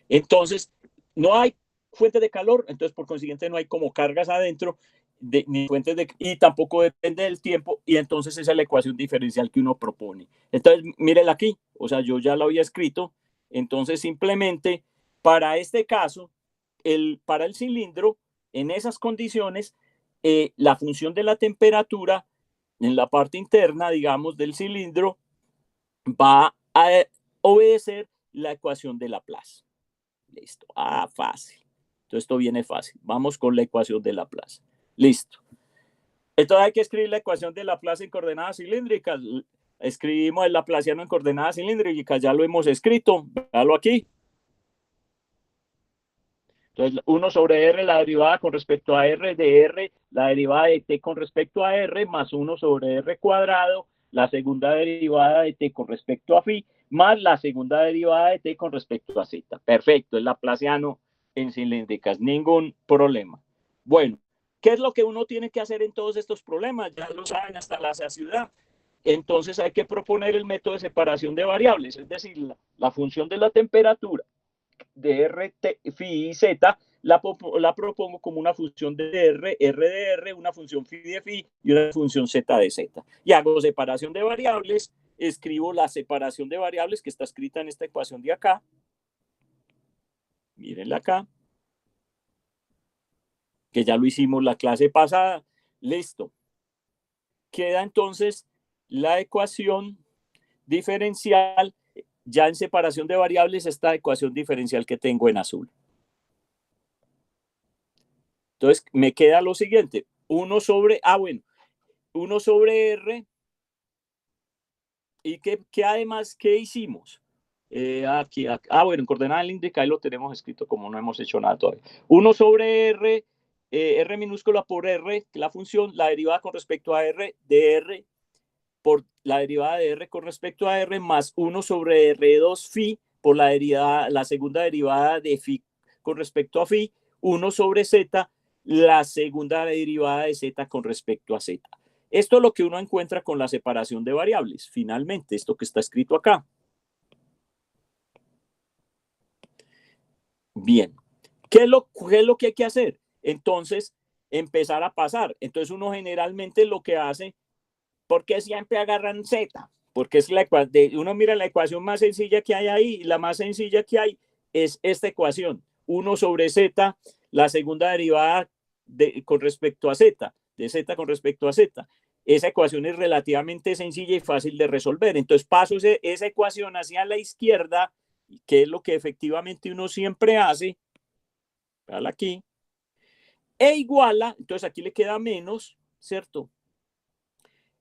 Entonces, no hay fuentes de calor, entonces por consiguiente no hay como cargas adentro, ni fuentes y tampoco depende del tiempo, y entonces esa es la ecuación diferencial que uno propone. Entonces, mírenla aquí, o sea, yo ya lo había escrito, entonces simplemente para este caso, para el cilindro, en esas condiciones, la función de la temperatura en la parte interna, digamos, del cilindro, va a obedecer la ecuación de Laplace. Listo. Ah, fácil. Entonces esto viene fácil. Vamos con la ecuación de Laplace. Listo. Entonces hay que escribir la ecuación de Laplace en coordenadas cilíndricas. Escribimos el laplaciano en coordenadas cilíndricas. Ya lo hemos escrito. Véalo aquí. Entonces, 1 sobre R, la derivada con respecto a R de R, la derivada de T con respecto a R, más 1 sobre R cuadrado, la segunda derivada de T con respecto a phi, más la segunda derivada de T con respecto a Z. Perfecto, el laplaciano en cilíndricas, ningún problema. Bueno, ¿qué es lo que uno tiene que hacer en todos estos problemas? Ya lo saben hasta la saciedad. Entonces hay que proponer el método de separación de variables, es decir, la función de la temperatura de R, T, phi y Z, la propongo como una función de R de R, una función phi de phi y una función Z de Z. Y hago separación de variables, escribo la separación de variables que está escrita en esta ecuación de acá. Mírenla acá, que ya lo hicimos la clase pasada. Listo. Queda entonces la ecuación diferencial, ya en separación de variables, esta ecuación diferencial que tengo en azul. Entonces, me queda lo siguiente. 1 sobre R. ¿Y qué además, qué hicimos? Bueno, en coordenada líndrica ahí lo tenemos escrito como no hemos hecho nada todavía. 1 sobre R, R minúscula por R, la función, la derivada con respecto a R de R por la derivada de R con respecto a R más 1 sobre R2 phi por la segunda derivada de phi con respecto a phi, 1 sobre Z, la segunda derivada de Z con respecto a Z. Esto es lo que uno encuentra con la separación de variables. Finalmente, esto que está escrito acá. Bien. ¿Qué es lo que hay que hacer? Entonces, empezar a pasar. Entonces, uno generalmente lo que hace, porque siempre agarran Z, porque es uno mira la ecuación más sencilla que hay ahí, y la más sencilla que hay es esta ecuación. 1 sobre Z, la segunda derivada con respecto a Z, de Z con respecto a Z. Esa ecuación es relativamente sencilla y fácil de resolver. Entonces paso esa ecuación hacia la izquierda, que es lo que efectivamente uno siempre hace. Véala aquí. E iguala, entonces aquí le queda menos, ¿cierto?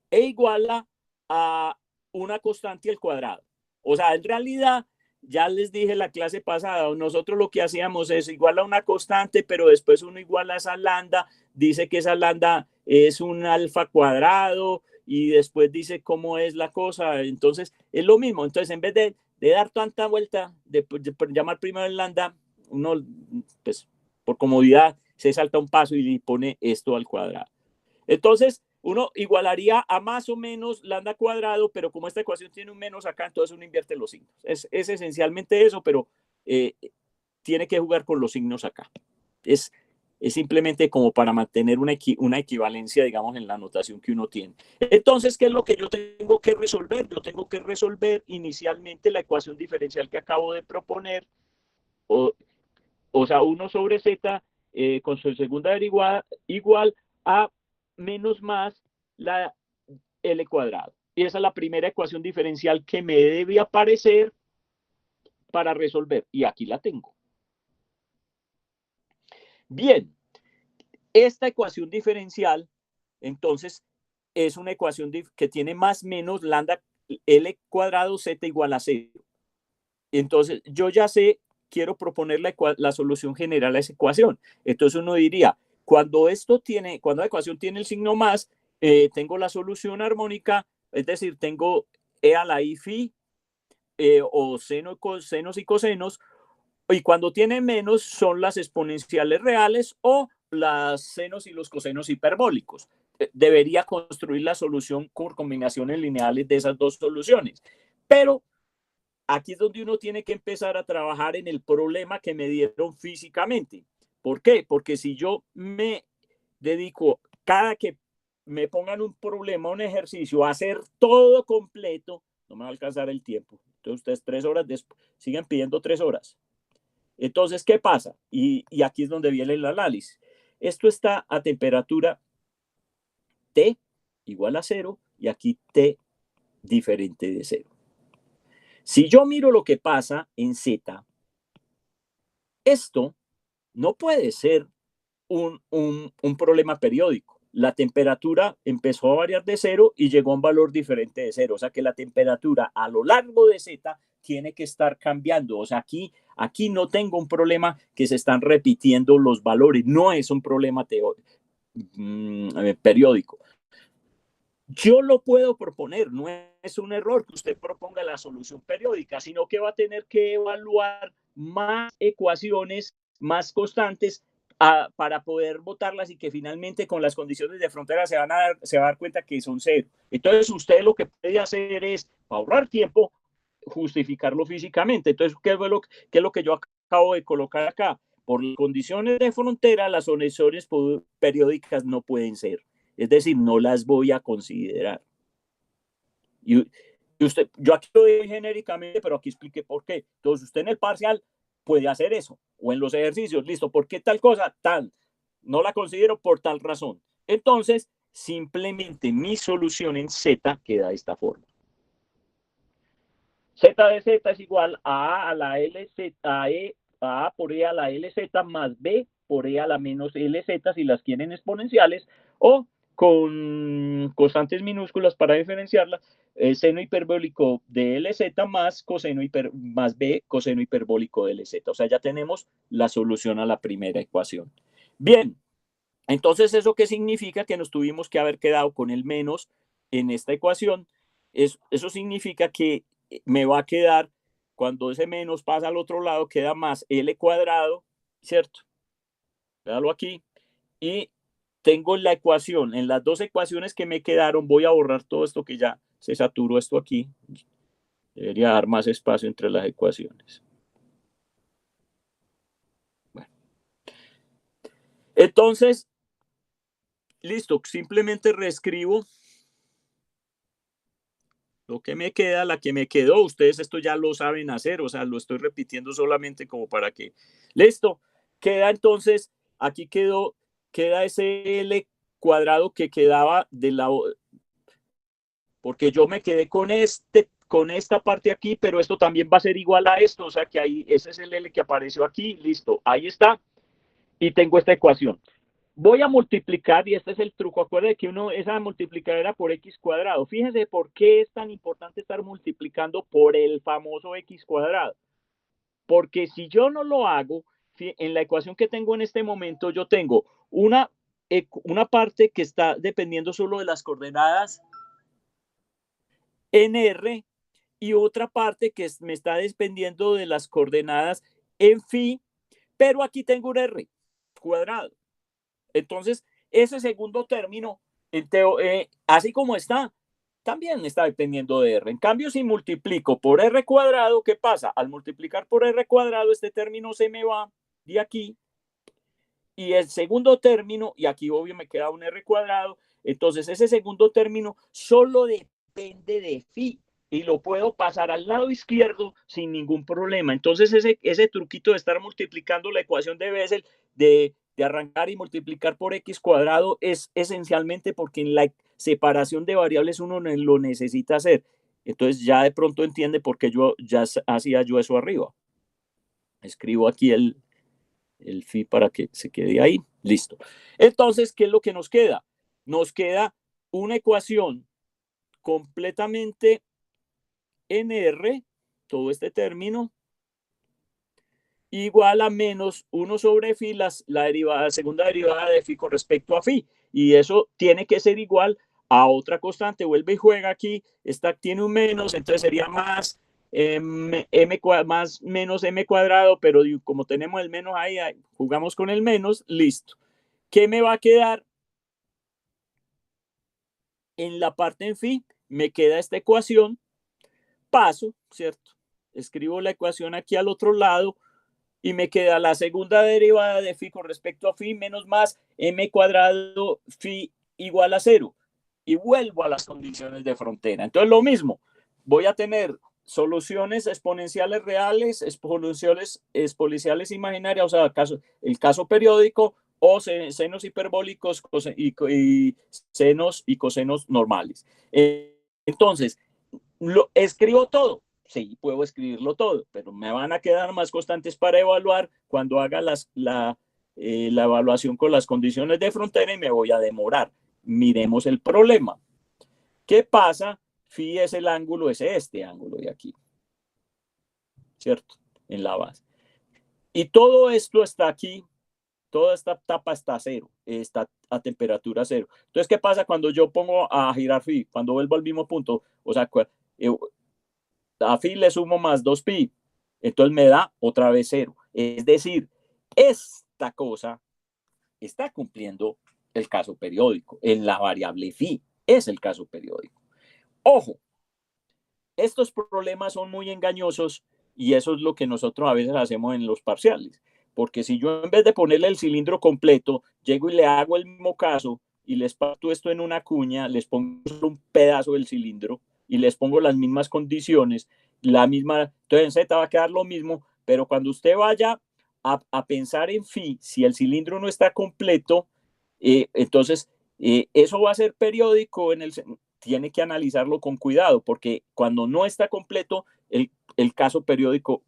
E iguala a una constante al cuadrado. O sea, en realidad, ya les dije la clase pasada, nosotros lo que hacíamos es igual a una constante, pero después uno iguala a esa lambda, dice que esa lambda es un alfa cuadrado y después dice cómo es la cosa. Entonces, es lo mismo. Entonces, en vez de dar tanta vuelta, de llamar primero el lambda, uno, pues, por comodidad, se salta un paso y pone esto al cuadrado. Entonces, uno igualaría a más o menos lambda cuadrado, pero como esta ecuación tiene un menos acá, entonces uno invierte los signos. Es esencialmente eso, pero tiene que jugar con los signos acá. Es simplemente como para mantener una equivalencia, digamos, en la notación que uno tiene. Entonces, ¿qué es lo que yo tengo que resolver? Yo tengo que resolver inicialmente la ecuación diferencial que acabo de proponer, o sea, 1 sobre Z con su segunda derivada igual a menos más la L cuadrado. Y esa es la primera ecuación diferencial que me debe aparecer para resolver. Y aquí la tengo. Bien, esta ecuación diferencial, entonces, es una ecuación que tiene más menos lambda L cuadrado Z igual a 0. Entonces, yo ya sé, quiero proponer la solución general a esa ecuación. Entonces, uno diría, cuando la ecuación tiene el signo más, tengo la solución armónica, es decir, tengo E a la I phi, o senos y cosenos, y cuando tiene menos son las exponenciales reales o las senos y los cosenos hiperbólicos. Debería construir la solución por combinaciones lineales de esas dos soluciones. Pero aquí es donde uno tiene que empezar a trabajar en el problema que me dieron físicamente. ¿Por qué? Porque si yo me dedico cada que me pongan un problema, un ejercicio, a hacer todo completo, no me va a alcanzar el tiempo. Entonces ustedes 3 horas después siguen pidiendo 3 horas. Entonces, ¿qué pasa? Y aquí es donde viene el análisis. Esto está a temperatura T igual a 0 y aquí T diferente de 0. Si yo miro lo que pasa en Z, esto no puede ser un problema periódico. La temperatura empezó a variar de 0 y llegó a un valor diferente de 0. O sea que la temperatura a lo largo de Z tiene que estar cambiando. O sea, aquí no tengo un problema que se están repitiendo los valores. No es un problema periódico. Yo lo puedo proponer, no es un error que usted proponga la solución periódica, sino que va a tener que evaluar más ecuaciones, más constantes para poder votarlas y que finalmente con las condiciones de frontera se va a dar cuenta que son 0. Entonces usted lo que puede hacer es, para ahorrar tiempo, justificarlo físicamente. Entonces, ¿qué es lo que yo acabo de colocar acá? Por condiciones de frontera, las soluciones periódicas no pueden ser. Es decir, no las voy a considerar. Yo aquí lo doy genéricamente, pero aquí expliqué por qué. Entonces, usted en el parcial puede hacer eso, o en los ejercicios, listo, ¿por qué tal cosa? Tal, no la considero por tal razón. Entonces, simplemente mi solución en Z queda de esta forma. Z de Z es igual a la LZ, a por E a la LZ más B por E a la menos LZ si las quieren exponenciales, o con constantes minúsculas para diferenciarlas, seno hiperbólico de LZ más, más B coseno hiperbólico de LZ. O sea, ya tenemos la solución a la primera ecuación. Bien, entonces, ¿eso qué significa? Que nos tuvimos que haber quedado con el menos en esta ecuación. Eso significa que me va a quedar, cuando ese menos pasa al otro lado, queda más L cuadrado, ¿cierto? Véalo aquí. Y tengo la ecuación, en las dos ecuaciones que me quedaron, voy a borrar todo esto que ya se saturó esto aquí. Debería dar más espacio entre las ecuaciones. Bueno. Entonces, listo, simplemente reescribo lo que me queda, la que me quedó. Ustedes esto ya lo saben hacer, o sea, lo estoy repitiendo solamente como para que. Listo, queda entonces, aquí queda ese L cuadrado que quedaba de la. Porque yo me quedé con esta parte aquí, pero esto también va a ser igual a esto, o sea que ahí, ese es el L que apareció aquí, listo, ahí está, y tengo esta ecuación. Voy a multiplicar, y este es el truco, acuérdense que esa multiplicadera por x cuadrado. Fíjense por qué es tan importante estar multiplicando por el famoso x cuadrado. Porque si yo no lo hago, en la ecuación que tengo en este momento, yo tengo una parte que está dependiendo solo de las coordenadas en R y otra parte que me está dependiendo de las coordenadas en phi, pero aquí tengo un R cuadrado. Entonces, ese segundo término, así como está, también está dependiendo de R. En cambio, si multiplico por R cuadrado, ¿qué pasa? Al multiplicar por R cuadrado, este término se me va de aquí. Y el segundo término, y aquí obvio me queda un R cuadrado, entonces ese segundo término solo depende de phi y lo puedo pasar al lado izquierdo sin ningún problema. Entonces ese truquito de estar multiplicando la ecuación de Bessel, de arrancar y multiplicar por x cuadrado, es esencialmente porque en la separación de variables uno lo necesita hacer. Entonces ya de pronto entiende por qué yo ya hacía yo eso arriba. Escribo aquí el phi para que se quede ahí. Listo. Entonces, ¿qué es lo que nos queda? Nos queda una ecuación completamente en R, todo este término, igual a menos 1 sobre phi, la segunda derivada de phi con respecto a phi. Y eso tiene que ser igual a otra constante. Vuelve y juega aquí. Esta tiene un menos, entonces sería más más menos m cuadrado, pero como tenemos el menos ahí, jugamos con el menos, listo. ¿Qué me va a quedar? En la parte en phi me queda esta ecuación, paso, ¿cierto? Escribo la ecuación aquí al otro lado y me queda la segunda derivada de phi con respecto a phi menos más m cuadrado phi igual a 0. Y vuelvo a las condiciones de frontera. Entonces lo mismo, voy a tener soluciones exponenciales reales, exponenciales imaginarias, o sea, el caso periódico, o senos hiperbólicos y senos y cosenos normales. Entonces, escribo todo. Sí, puedo escribirlo todo, pero me van a quedar más constantes para evaluar cuando haga la evaluación con las condiciones de frontera y me voy a demorar. Miremos el problema. ¿Qué pasa? Phi es el ángulo, es este ángulo de aquí, ¿cierto? En la base. Y todo esto está aquí, toda esta tapa está a 0, está a temperatura 0. Entonces, ¿qué pasa cuando yo pongo a girar phi? Cuando vuelvo al mismo punto, o sea, a phi le sumo más 2pi, entonces me da otra vez 0. Es decir, esta cosa está cumpliendo el caso periódico. En la variable phi es el caso periódico. Ojo, estos problemas son muy engañosos y eso es lo que nosotros a veces hacemos en los parciales. Porque si yo en vez de ponerle el cilindro completo, llego y le hago el mismo caso y les parto esto en una cuña, les pongo un pedazo del cilindro, y les pongo las mismas condiciones, la misma, entonces en Z va a quedar lo mismo, pero cuando usted vaya a pensar en phi, si el cilindro no está completo, entonces eso va a ser periódico, tiene que analizarlo con cuidado, porque cuando no está completo, el caso periódico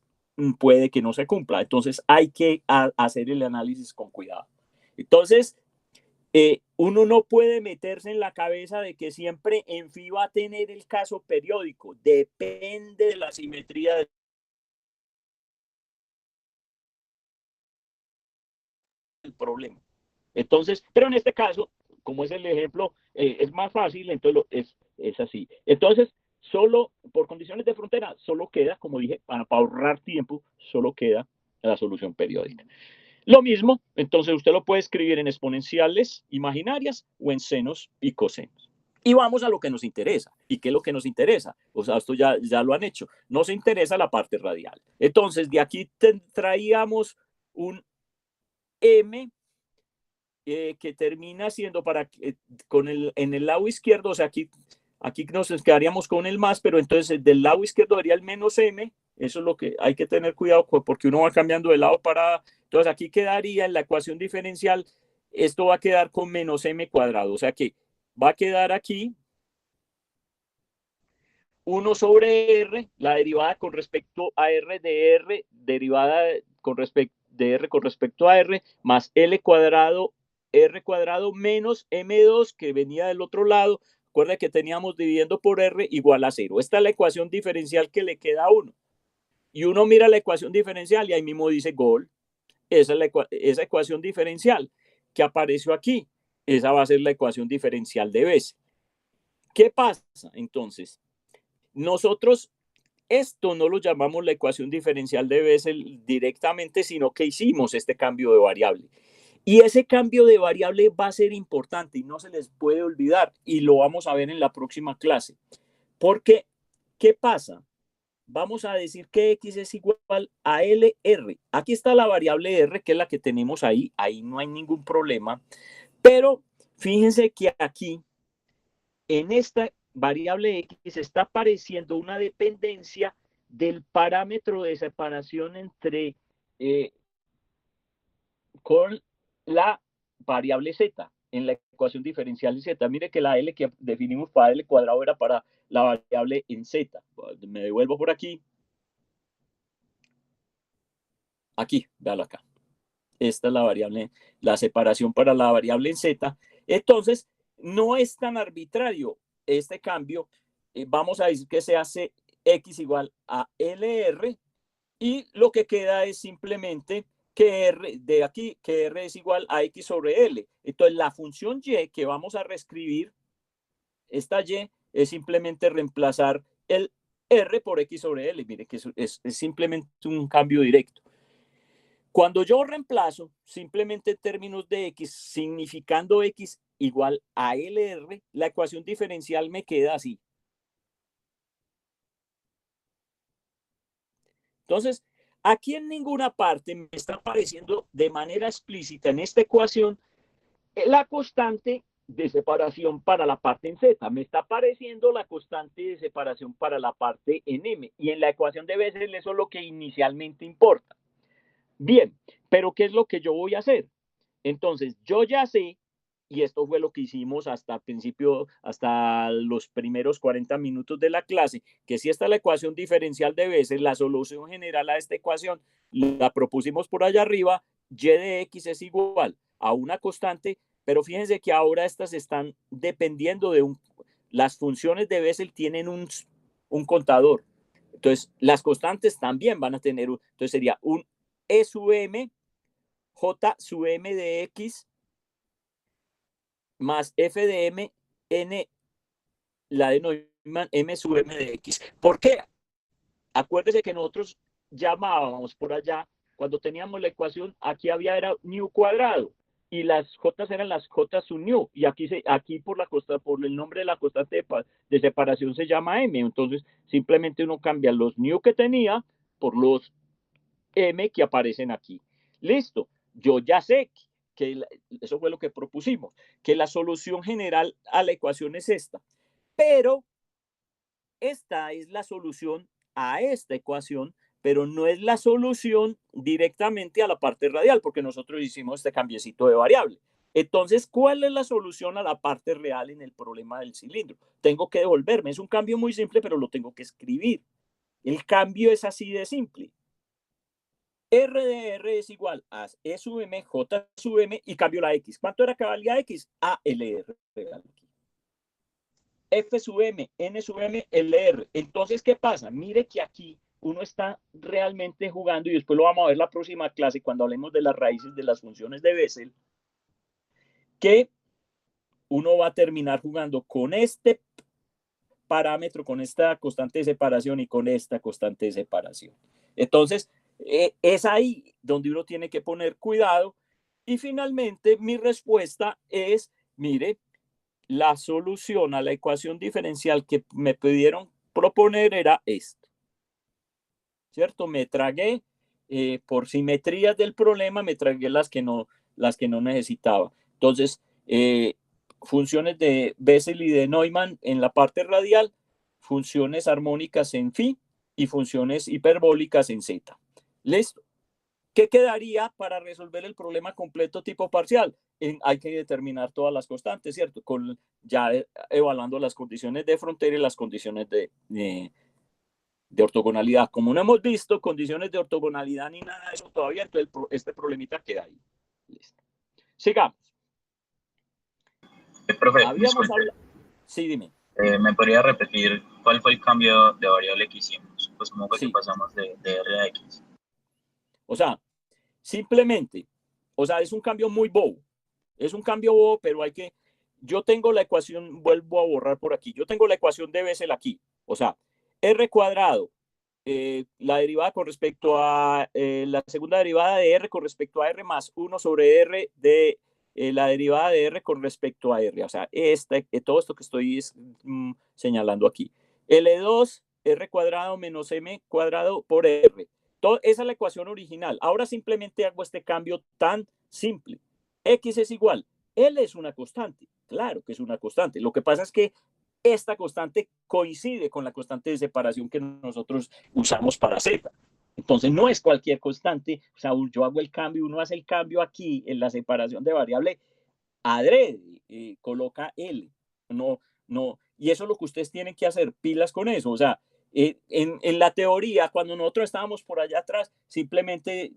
puede que no se cumpla. Entonces hay que hacer el análisis con cuidado. Entonces, uno no puede meterse en la cabeza de que siempre en phi va a tener el caso periódico. Depende de la simetría del problema. Entonces, pero en este caso, como es el ejemplo, es más fácil, entonces es así. Entonces, solo por condiciones de frontera, solo queda, como dije, para ahorrar tiempo, solo queda la solución periódica. Lo mismo, entonces usted lo puede escribir en exponenciales imaginarias o en senos y cosenos. Y vamos a lo que nos interesa. ¿Y qué es lo que nos interesa? O sea, esto ya lo han hecho. Nos interesa la parte radial. Entonces, de aquí traíamos un M que termina siendo en el lado izquierdo, o sea, aquí nos quedaríamos con el más, pero entonces del lado izquierdo sería el menos m, eso es lo que hay que tener cuidado porque uno va cambiando de lado para, entonces aquí quedaría en la ecuación diferencial, esto va a quedar con menos m cuadrado, o sea que va a quedar aquí 1 sobre r, la derivada con respecto a r de r, derivada con respecto de r con respecto a r, más l cuadrado, r cuadrado menos m2 que venía del otro lado. Recuerda que teníamos dividiendo por r igual a 0. Esta es la ecuación diferencial que le queda a uno. Y uno mira la ecuación diferencial y ahí mismo dice gol. Esa es esa ecuación diferencial que apareció aquí. Esa va a ser la ecuación diferencial de Bessel. ¿Qué pasa entonces? Nosotros esto no lo llamamos la ecuación diferencial de Bessel directamente, sino que hicimos este cambio de variable. Y ese cambio de variable va a ser importante y no se les puede olvidar. Y lo vamos a ver en la próxima clase. Porque, ¿qué pasa? Vamos a decir que x es igual a LR. Aquí está la variable R, que es la que tenemos ahí. Ahí no hay ningún problema. Pero fíjense que aquí, en esta variable x, está apareciendo una dependencia del parámetro de separación entre con la variable z en la ecuación diferencial de z. Mire que la L que definimos para L cuadrado era para la variable en z. Me devuelvo por aquí. Aquí, véalo acá. Esta es la variable, la separación para la variable en z. Entonces, no es tan arbitrario este cambio. Vamos a decir que se hace x igual a LR y lo que queda es simplemente que R de aquí, que R es igual a X sobre L. Entonces, la función Y que vamos a reescribir, esta Y es simplemente reemplazar el R por X sobre L. Mire que es simplemente un cambio directo. Cuando yo reemplazo simplemente en términos de X, significando X igual a LR, la ecuación diferencial me queda así. Entonces, aquí en ninguna parte me está apareciendo de manera explícita en esta ecuación la constante de separación para la parte en Z. Me está apareciendo la constante de separación para la parte en M. Y en la ecuación de Bessel eso es lo que inicialmente importa. Bien, pero ¿qué es lo que yo voy a hacer? Entonces, yo ya sé, y esto fue lo que hicimos hasta el principio, hasta los primeros 40 minutos de la clase, que si esta es la ecuación diferencial de Bessel, la solución general a esta ecuación la propusimos por allá arriba, y de x es igual a una constante, pero fíjense que ahora estas están dependiendo de las funciones de Bessel tienen un contador. Entonces, las constantes también van a tener, entonces sería un E sub m, J sub m de x, más f de m, n, la de Neumann, m sub m de x. ¿Por qué? Acuérdese que nosotros llamábamos por allá, cuando teníamos la ecuación, aquí había era nu cuadrado, y las j eran las j sub nu, y aquí por el nombre de la constante de separación se llama m, entonces simplemente uno cambia los nu que tenía por los m que aparecen aquí. Listo, yo ya sé que eso fue lo que propusimos, que la solución general a la ecuación es esta, pero esta es la solución a esta ecuación, pero no es la solución directamente a la parte radial, porque nosotros hicimos este cambiecito de variable. Entonces, ¿cuál es la solución a la parte real en el problema del cilindro? Tengo que devolverme. Es un cambio muy simple, pero lo tengo que escribir. El cambio es así de simple. R de R es igual a E sub M, J sub M y cambio la X. ¿Cuánto era que valía X? ALR. F sub M, N sub M, LR. Entonces, ¿qué pasa? Mire que aquí uno está realmente jugando, y después lo vamos a ver la próxima clase cuando hablemos de las raíces de las funciones de Bessel, que uno va a terminar jugando con este parámetro, con esta constante de separación y con esta constante de separación. Entonces, es ahí donde uno tiene que poner cuidado. Y finalmente, mi respuesta es, mire, la solución a la ecuación diferencial que me pidieron proponer era esto, ¿cierto? Me tragué, por simetrías del problema, me tragué las que no necesitaba. Entonces, funciones de Bessel y de Neumann en la parte radial, funciones armónicas en phi y funciones hiperbólicas en z. ¿Listo? ¿Qué quedaría para resolver el problema completo tipo parcial? Hay que determinar todas las constantes, ¿cierto? Ya evaluando las condiciones de frontera y las condiciones de ortogonalidad. Como no hemos visto condiciones de ortogonalidad ni nada de eso todavía, entonces este problemita queda ahí. Listo. Sigamos. Profe, Habíamos hablado... Sí, dime. ¿Me podría repetir cuál fue el cambio de variable que hicimos? Pues cómo fue que Sí. pasamos de R a X. O sea, simplemente, o sea, es un cambio muy bobo. Es un cambio bobo, pero hay que... Yo tengo la ecuación, vuelvo a borrar por aquí. Yo tengo la ecuación de Bessel aquí. O sea, R cuadrado, la derivada con respecto a la segunda derivada de R con respecto a R más 1 sobre R de la derivada de R con respecto a R. O sea, todo esto que estoy señalando aquí. L2, R cuadrado menos M cuadrado por R. Esa es la ecuación original. Ahora simplemente hago este cambio tan simple. X es igual. L es una constante. Claro que es una constante. Lo que pasa es que esta constante coincide con la constante de separación que nosotros usamos para Z. Entonces no es cualquier constante. O sea, yo hago el cambio, uno hace el cambio aquí en la separación de variable adrede, coloca L. No. Y eso es lo que ustedes tienen que hacer, pilas con eso. O sea, en la teoría, cuando nosotros estábamos por allá atrás, simplemente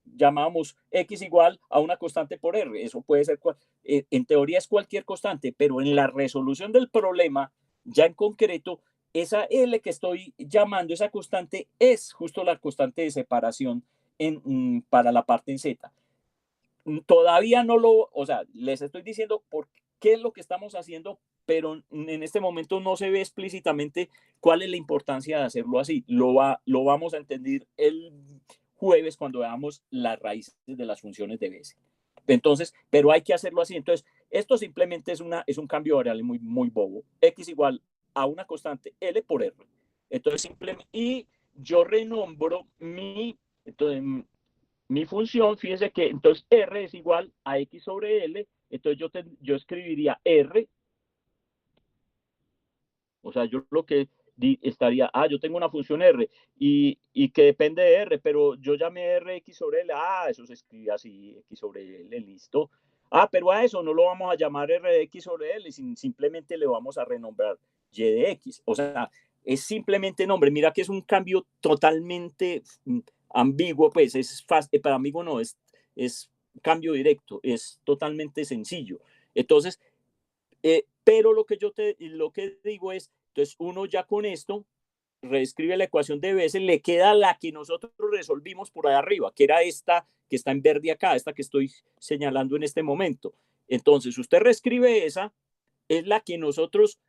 llamábamos X igual a una constante por R. Eso puede ser, en teoría es cualquier constante, pero en la resolución del problema, ya en concreto, esa L que estoy llamando, esa constante, es justo la constante de separación para la parte en Z. Todavía no o sea, les estoy diciendo por qué es lo que estamos haciendo, pero en este momento no se ve explícitamente cuál es la importancia de hacerlo así. Lo vamos a entender el jueves cuando veamos las raíces de las funciones de Bessel. Entonces, pero hay que hacerlo así. Entonces, esto simplemente es un cambio variable muy, muy bobo. X igual a una constante L por R. Entonces, simplemente, y yo renombro entonces, mi función, fíjense que entonces R es igual a X sobre L, entonces yo escribiría R, o sea, yo lo que estaría, yo tengo una función R y que depende de R, pero yo llamé R X sobre L, eso se escribe así, X sobre L, listo. Pero a eso no lo vamos a llamar R de X sobre L, simplemente le vamos a renombrar Y de X, o sea, es simplemente nombre. Mira que es un cambio totalmente ambiguo, pues es fácil, para ambiguo no, es cambio directo, es totalmente sencillo. Entonces, pero lo que digo es, entonces uno ya con esto reescribe la ecuación de Bessel, le queda la que nosotros resolvimos por ahí arriba, que era esta que está en verde acá, esta que estoy señalando en este momento. Entonces, usted reescribe esa, es la que nosotros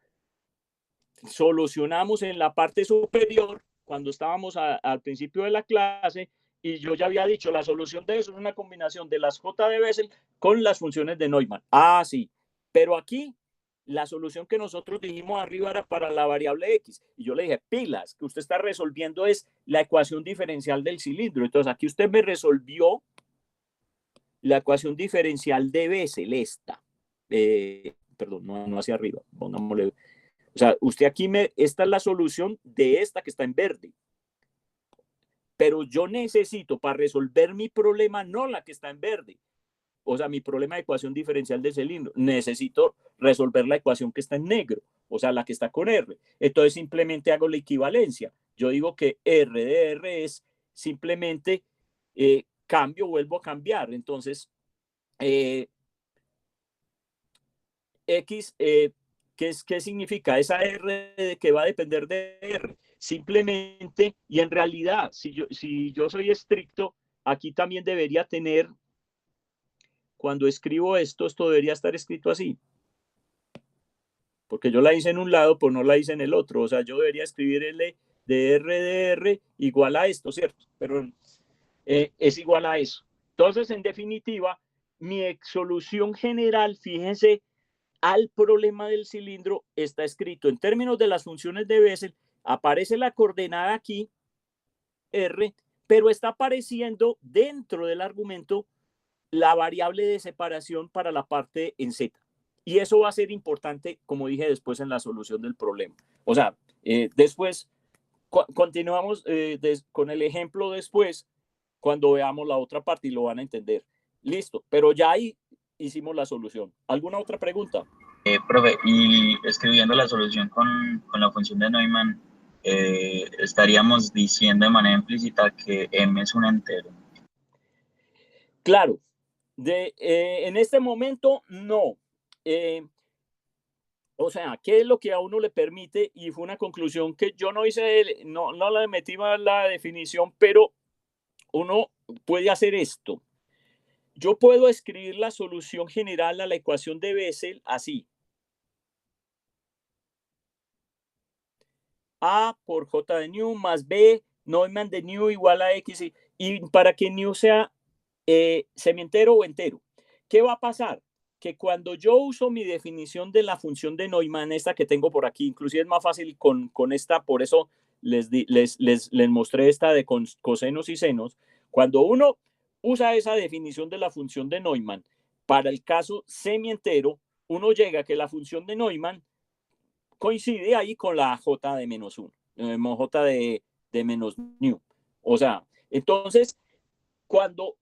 solucionamos en la parte superior cuando estábamos al principio de la clase, y yo ya había dicho, la solución de eso es una combinación de las J de Bessel con las funciones de Neumann. Sí, pero aquí la solución que nosotros dijimos arriba era para la variable X. Y yo le dije, pilas, que usted está resolviendo es la ecuación diferencial del cilindro. Entonces aquí usted me resolvió la ecuación diferencial de Bessel, esta. Perdón, no hacia arriba, pongámosle. O sea, usted aquí esta es la solución de esta que está en verde. Pero yo necesito para resolver mi problema, no la que está en verde. O sea, mi problema de ecuación diferencial de cilindro, necesito resolver la ecuación que está en negro, o sea, la que está con R. Entonces simplemente hago la equivalencia. Yo digo que R de R es simplemente vuelvo a cambiar. Entonces, X, ¿qué significa? Esa R que va a depender de R. Simplemente, y en realidad, si yo soy estricto, aquí también debería tener, cuando escribo esto debería estar escrito así. Porque yo la hice en un lado, pero no la hice en el otro. O sea, yo debería escribir L de R igual a esto, ¿cierto? Pero es igual a eso. Entonces, en definitiva, mi solución general, fíjense, al problema del cilindro está escrito en términos de las funciones de Bessel, aparece la coordenada aquí, R, pero está apareciendo dentro del argumento la variable de separación para la parte en Z. Y eso va a ser importante, como dije, después en la solución del problema. O sea, después continuamos con el ejemplo después, cuando veamos la otra parte y lo van a entender. Listo, pero ya ahí hicimos la solución. ¿Alguna otra pregunta? Profe, y escribiendo la solución con la función de Neumann, estaríamos diciendo de manera implícita que m es un entero. Claro, en este momento no. O sea, ¿qué es lo que a uno le permite? Y fue una conclusión que yo no hice, no la metí más la definición, pero uno puede hacer esto. Yo puedo escribir la solución general a la ecuación de Bessel así. A por J de nu más B, Neumann de nu igual a X. Y para que nu sea semientero o entero. ¿Qué va a pasar? Que cuando yo uso mi definición de la función de Neumann, esta que tengo por aquí, inclusive es más fácil con esta, por eso les mostré esta de cosenos y senos. Cuando uno usa esa definición de la función de Neumann para el caso semientero, uno llega a que la función de Neumann coincide ahí con la j de menos 1, j de menos nu. O sea, entonces, cuando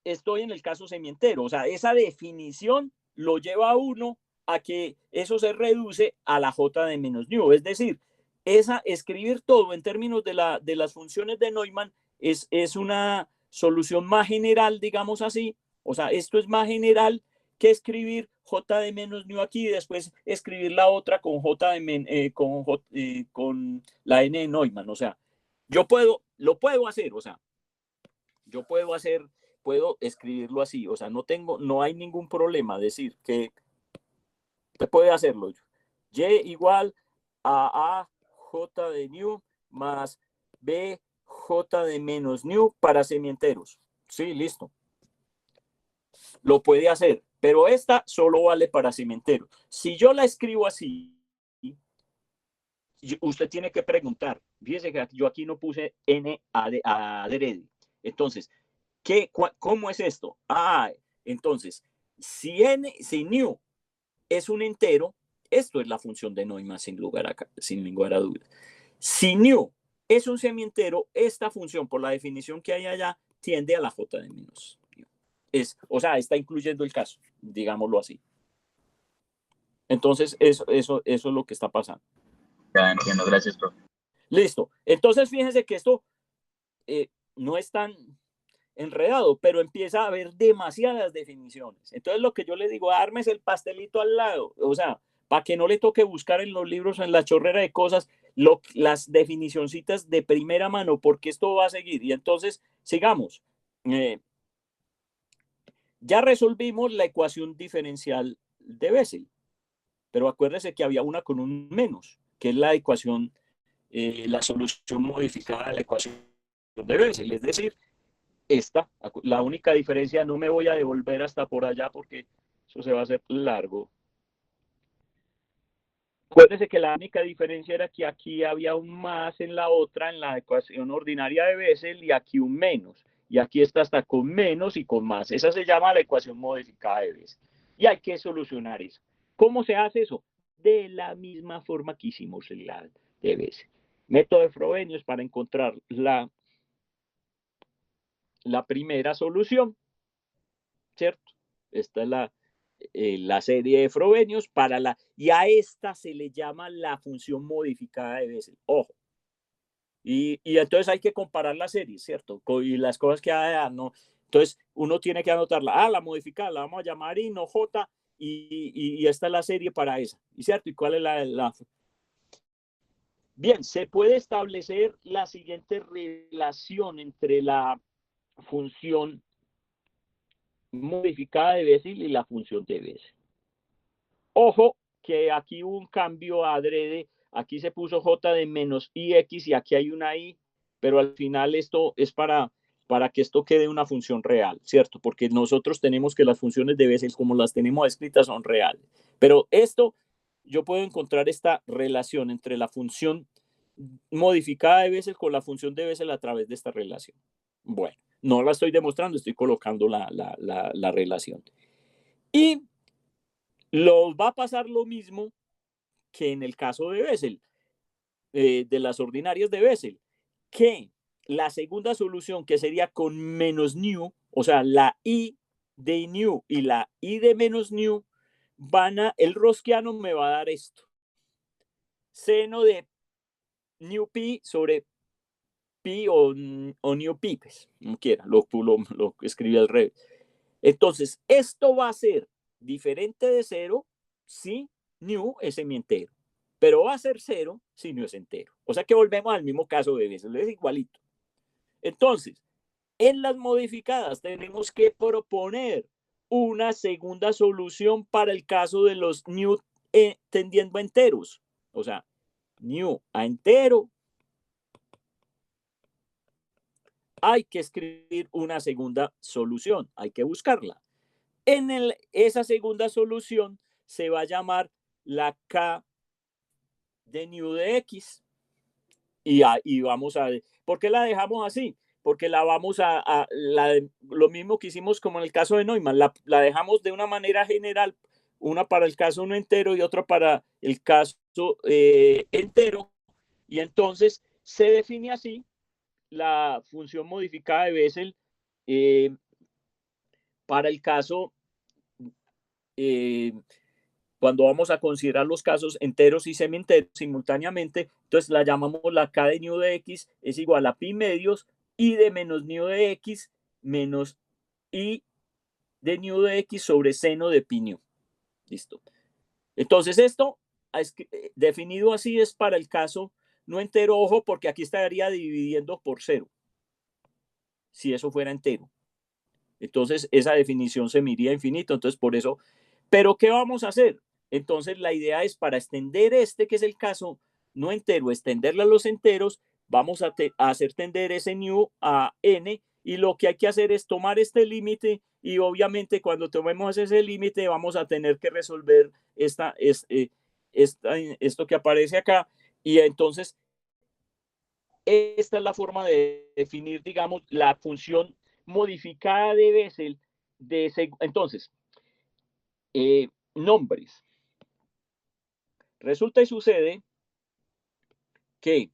estoy en el caso semientero, o sea, esa definición lo lleva a uno a que eso se reduce a la j de menos nu. Es decir, escribir todo en términos de las funciones de Neumann es una solución más general, digamos así. O sea, esto es más general que escribir j de menos nu aquí y después escribir la otra con con la n de Neumann. O sea, lo puedo hacer, o sea, yo puedo escribirlo así, o sea, no hay ningún problema decir que se puede hacerlo. Y igual a j de nu más b j de menos nu para semienteros. Sí, listo. Lo puede hacer, pero esta solo vale para semienteros. Si yo la escribo así, usted tiene que preguntar. Fíjese que yo aquí no puse n adrede. Entonces, ¿cómo es esto? Entonces, si nu es un entero, esto es la función de Neumann sin lugar a dudas. Si nu es un semientero, esta función, por la definición que hay allá, tiende a la j de menos. O sea, está incluyendo el caso, digámoslo así. Entonces, eso es lo que está pasando. Ya entiendo, gracias, profe. Listo. Entonces, fíjense que esto no es tan enredado, pero empieza a haber demasiadas definiciones. Entonces, lo que yo le digo, armes el pastelito al lado, o sea, para que no le toque buscar en los libros, en la chorrera de cosas, las definicioncitas de primera mano, porque esto va a seguir. Y entonces, sigamos. Ya resolvimos la ecuación diferencial de Bessel, pero acuérdese que había una con un menos, que es la ecuación, la solución modificada de la ecuación de Bessel, es decir, la única diferencia, no me voy a devolver hasta por allá porque eso se va a hacer largo. Acuérdese que la única diferencia era que aquí había un más en la otra, en la ecuación ordinaria de Bessel, y aquí un menos. Y aquí está hasta con menos y con más. Esa se llama la ecuación modificada de Bessel. Y hay que solucionar eso. ¿Cómo se hace eso? de la misma forma que hicimos en la de Bessel. Método de Frobenius para encontrar la primera solución, ¿cierto? Esta es la serie de Frobenius y a esta se le llama la función modificada de Bessel. Ojo. Y entonces hay que comparar las series, ¿cierto? Y las cosas que no. Entonces uno tiene que anotarla. La modificada, la vamos a llamar I, no J, y esta es la serie para esa, ¿cierto? ¿Y cuál es la? Bien, se puede establecer la siguiente relación entre la función modificada de Bessel y la función de Bessel. Ojo, que aquí hubo un cambio adrede. Aquí se puso J de menos IX y aquí hay una I, pero al final esto es para que esto quede una función real, ¿cierto? Porque nosotros tenemos que las funciones de Bessel, como las tenemos escritas, son reales. Pero yo puedo encontrar esta relación entre la función modificada de Bessel con la función de Bessel a través de esta relación. Bueno, no la estoy demostrando, estoy colocando la relación. Y va a pasar lo mismo que en el caso de Bessel, de las ordinarias de Bessel, que la segunda solución, que sería con menos nu, o sea, la I de nu y la I de menos nu, el rosquiano me va a dar esto. Seno de nu pi sobre pi o nu pi, pues, no quiera, lo escribí al revés. Entonces, esto va a ser diferente de 0 si nu es semientero, pero va a ser 0 si nu es entero. O sea que volvemos al mismo caso de Bessel, es igualito. Entonces, en las modificadas tenemos que proponer una segunda solución para el caso de los nu tendiendo a enteros. O sea, nu a entero, hay que escribir una segunda solución, hay que buscarla. Esa segunda solución se va a llamar la K de nu de X. Y vamos a... ¿Por qué la dejamos así? Porque la vamos lo mismo que hicimos como en el caso de Neumann, la dejamos de una manera general, una para el caso no entero y otra para el caso entero. Y entonces se define así la función modificada de Bessel para el caso cuando vamos a considerar los casos enteros y semienteros simultáneamente, entonces la llamamos la K de nu de X es igual a pi medios I de menos nu de X menos I de nu de X sobre seno de pi nu. Listo. Entonces esto definido así es para el caso no entero, ojo, porque aquí estaría dividiendo por 0, si eso fuera entero. Entonces esa definición se me iría a infinito, entonces por eso, pero ¿qué vamos a hacer? Entonces la idea es para extender que es el caso no entero, extenderle a los enteros, vamos a hacer tender ese nu a n y lo que hay que hacer es tomar este límite y obviamente cuando tomemos ese límite vamos a tener que resolver esto que aparece acá y entonces esta es la forma de definir, digamos, la función modificada de Bessel. Entonces, nombres. Resulta y sucede que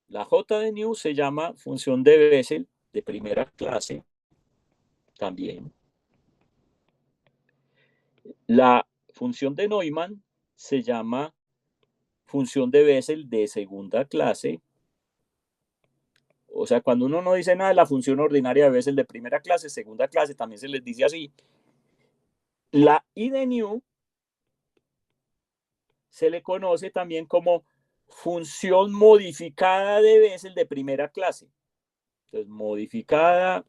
la J de nu se llama función de Bessel de primera clase también. La función de Neumann se llama función de Bessel de segunda clase. O sea, cuando uno no dice nada de la función ordinaria de Bessel de primera clase, segunda clase, también se les dice así. La I de nu se le conoce también como función modificada de Bessel de primera clase. Entonces, modificada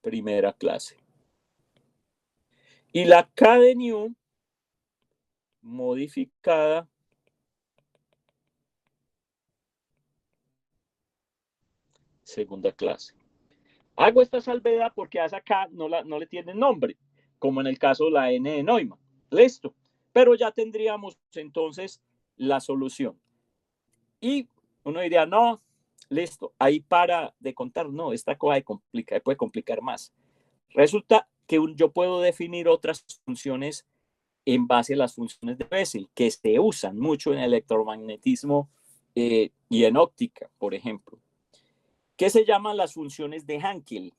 primera clase. Y la K de nu modificada segunda clase. Hago esta salvedad porque a esa K no le tiene nombre, como en el caso de la N de Neumann. Listo. Pero ya tendríamos entonces la solución. Y uno diría, no, listo, ahí para de contar. No, esta cosa puede complicar más. Resulta que yo puedo definir otras funciones en base a las funciones de Bessel, que se usan mucho en electromagnetismo y en óptica, por ejemplo, que se llaman las funciones de Hankel.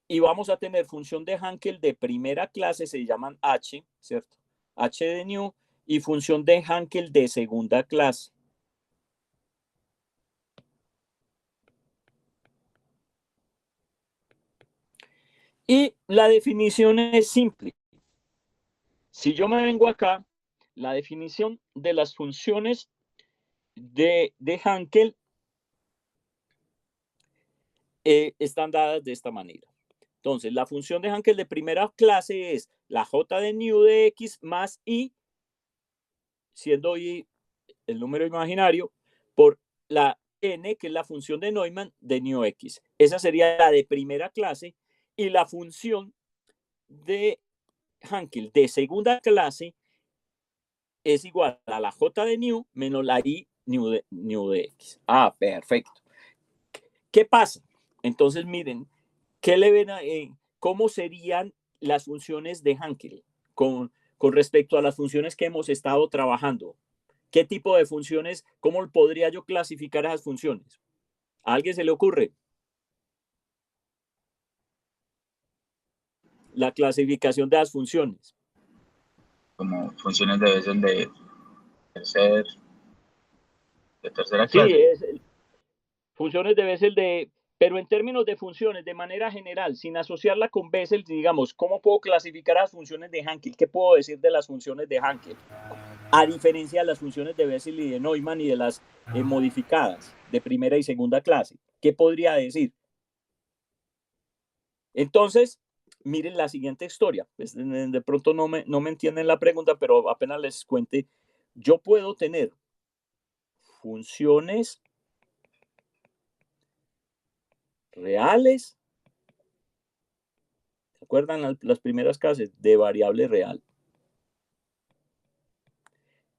Y vamos a tener función de Hankel de primera clase, se llaman H, ¿cierto? H de nu, y función de Hankel de segunda clase. Y la definición es simple. Si yo me vengo acá, la definición de las funciones de Hankel están dadas de esta manera. Entonces, la función de Hankel de primera clase es la j de nu de x más i, siendo i el número imaginario, por la n, que es la función de Neumann de nu x. Esa sería la de primera clase. Y la función de Hankel de segunda clase es igual a la j de nu menos la i nu de x. Ah, perfecto. ¿Qué pasa? Entonces, miren, ¿qué le ven ¿cómo serían las funciones de Hankel con respecto a las funciones que hemos estado trabajando? ¿Qué tipo de funciones, cómo podría yo clasificar esas funciones? ¿A alguien se le ocurre? La clasificación de las funciones. Como funciones de Bessel de tercera Sí, clase. funciones de Bessel pero en términos de funciones, de manera general, sin asociarla con Bessel, digamos, ¿cómo puedo clasificar las funciones de Hankel? ¿Qué puedo decir de las funciones de Hankel? A diferencia de las funciones de Bessel y de Neumann y de las modificadas de primera y segunda clase. ¿Qué podría decir? Entonces, miren la siguiente historia. Pues, de pronto no me entienden la pregunta, pero apenas les cuente. Yo puedo tener funciones reales. ¿Se acuerdan las primeras clases? De variable real.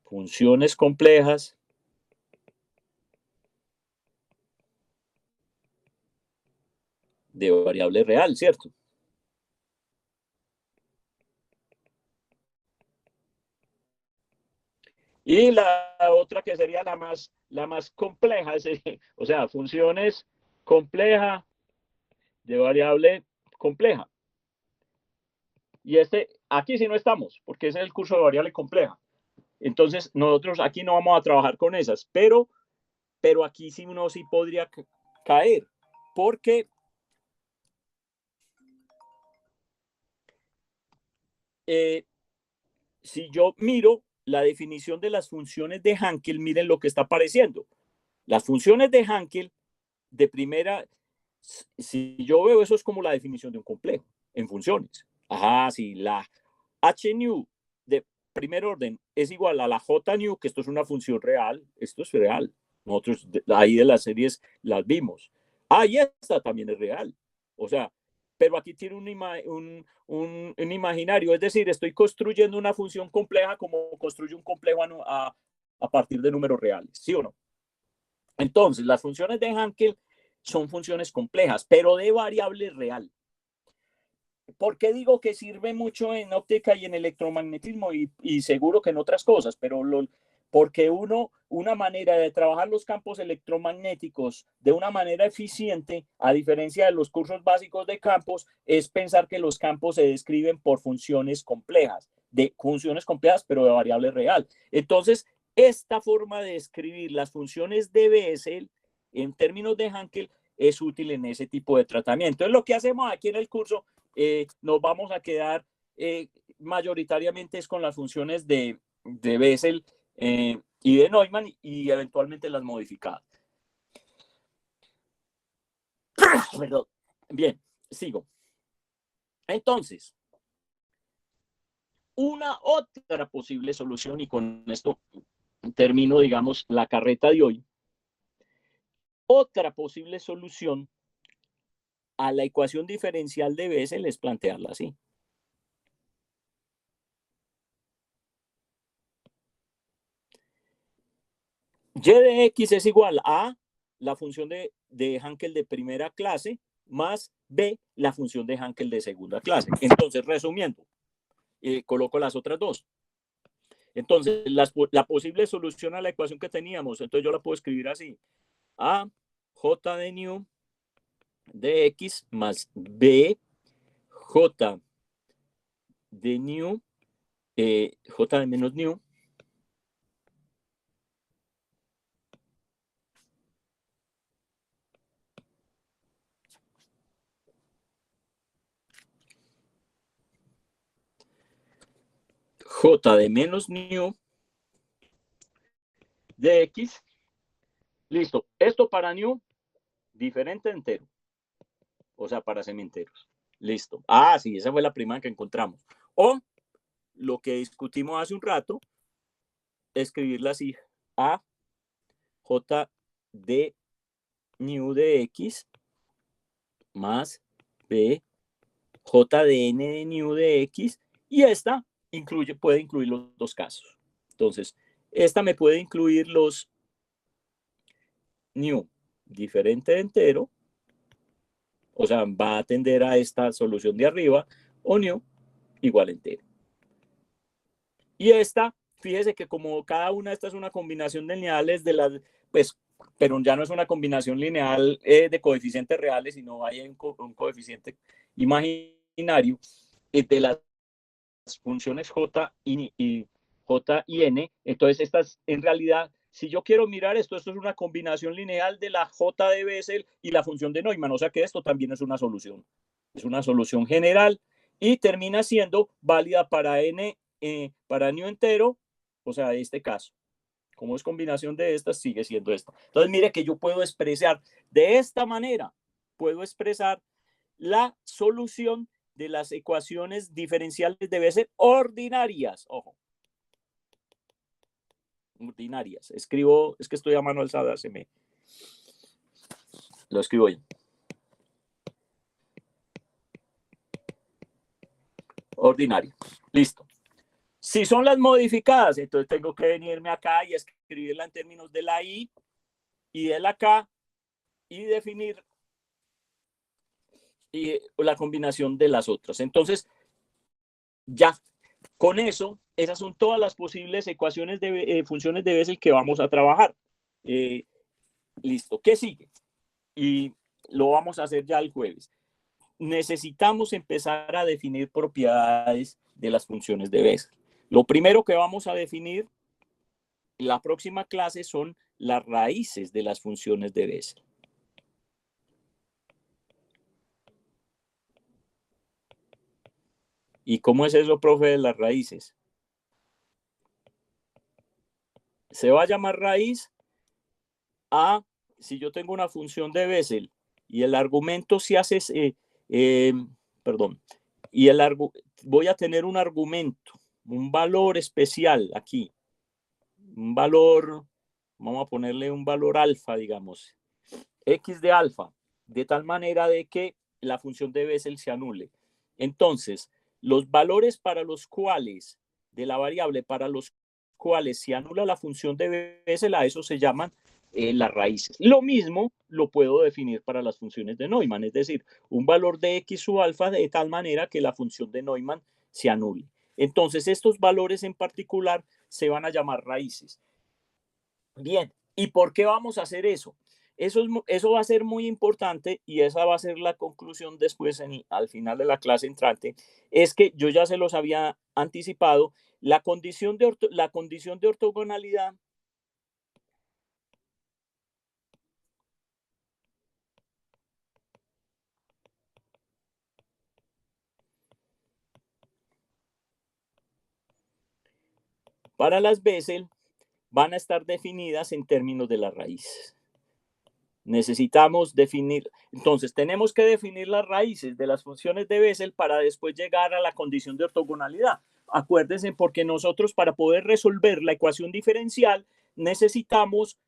Funciones complejas. De variable real, ¿cierto? Y la otra que sería la más compleja, o sea, funciones compleja de variable compleja. Y aquí sí no estamos, porque ese es el curso de variable compleja. Entonces, nosotros aquí no vamos a trabajar con esas, pero aquí sí uno sí podría caer, porque si yo miro la definición de las funciones de Hankel, miren lo que está apareciendo. Las funciones de Hankel de primera, si yo veo eso es como la definición de un complejo en funciones. Ajá, sí, la h nu de primer orden es igual a la j nu, que esto es una función real, esto es real. Nosotros ahí de las series las vimos. Ah, y esta también es real. O sea, pero aquí tiene un imaginario, es decir, estoy construyendo una función compleja como construyo un complejo a partir de números reales, ¿sí o no? Entonces, las funciones de Hankel son funciones complejas, pero de variable real. ¿Por qué digo que sirve mucho en óptica y en electromagnetismo y seguro que en otras cosas? Porque una manera de trabajar los campos electromagnéticos de una manera eficiente, a diferencia de los cursos básicos de campos, es pensar que los campos se describen por funciones complejas, pero de variable real. Entonces, esta forma de escribir las funciones de Bessel en términos de Hankel es útil en ese tipo de tratamiento. Entonces, lo que hacemos aquí en el curso, nos vamos a quedar mayoritariamente es con las funciones de Bessel y de Neumann y eventualmente las modificadas. Perdón. Bien, sigo. Entonces, una otra posible solución, y con esto termino, digamos, la carreta de hoy. Otra posible solución a la ecuación diferencial de Bessel es plantearla así. Y de x es igual a la función de Hankel de primera clase más B, la función de Hankel de segunda clase. Entonces, resumiendo, coloco las otras dos. Entonces, la posible solución a la ecuación que teníamos, entonces yo la puedo escribir así. A J de nu de X más B J de nu, J de menos nu, J de menos nu de X. Listo. Esto para nu, diferente entero. O sea, para semi-enteros. Listo. Ah, sí, esa fue la primera que encontramos. O lo que discutimos hace un rato, escribirla así. A J de nu de X más B J de n de nu de X. Y esta puede incluir los dos casos. Entonces, esta me puede incluir los nu diferente de entero, o sea, va a atender a esta solución de arriba, o nu igual entero. Y esta, fíjese que como cada una de estas es una combinación de lineales de las, pues, pero ya no es una combinación lineal de coeficientes reales, sino hay un coeficiente imaginario de las funciones J y N. Entonces, estas en realidad, si yo quiero mirar esto es una combinación lineal de la J de Bessel y la función de Neumann. O sea que esto también es una solución. Es una solución general y termina siendo válida para N, para nu entero, o sea, este caso. Como es combinación de estas, sigue siendo esta. Entonces, mire que yo puedo expresar de esta manera, puedo expresar la solución de las ecuaciones diferenciales de Bessel ordinarias. Ojo. Ordinarias. Escribo, es que estoy a mano alzada, lo escribo bien. Ordinario. Listo. Si son las modificadas, entonces tengo que venirme acá y escribirla en términos de la I y de la K y definir la combinación de las otras. Entonces, ya, con eso, esas son todas las posibles ecuaciones de funciones de Bessel que vamos a trabajar. Listo. ¿Qué sigue? Y lo vamos a hacer ya el jueves. Necesitamos empezar a definir propiedades de las funciones de Bessel. Lo primero que vamos a definir en la próxima clase son las raíces de las funciones de Bessel. ¿Y cómo es eso, profe, de las raíces? Se va a llamar raíz a, si yo tengo una función de Bessel y el argumento se hace, y voy a tener un argumento, un valor especial aquí, un valor, vamos a ponerle un valor alfa, digamos, x de alfa, de tal manera de que la función de Bessel se anule. Entonces, los valores para los cuales, de la variable para los cuales se anula la función de Bessel, a eso se llaman las raíces. Lo mismo lo puedo definir para las funciones de Neumann, es decir, un valor de x sub alfa de tal manera que la función de Neumann se anule. Entonces, estos valores en particular se van a llamar raíces. Bien, ¿y por qué vamos a hacer eso? Eso va a ser muy importante y esa va a ser la conclusión después al final de la clase entrante. Es que yo ya se los había anticipado, la condición de ortogonalidad para las Bessel van a estar definidas en términos de las raíces. Necesitamos definir, entonces tenemos que definir las raíces de las funciones de Bessel para después llegar a la condición de ortogonalidad. Acuérdense, porque nosotros para poder resolver la ecuación diferencial necesitamos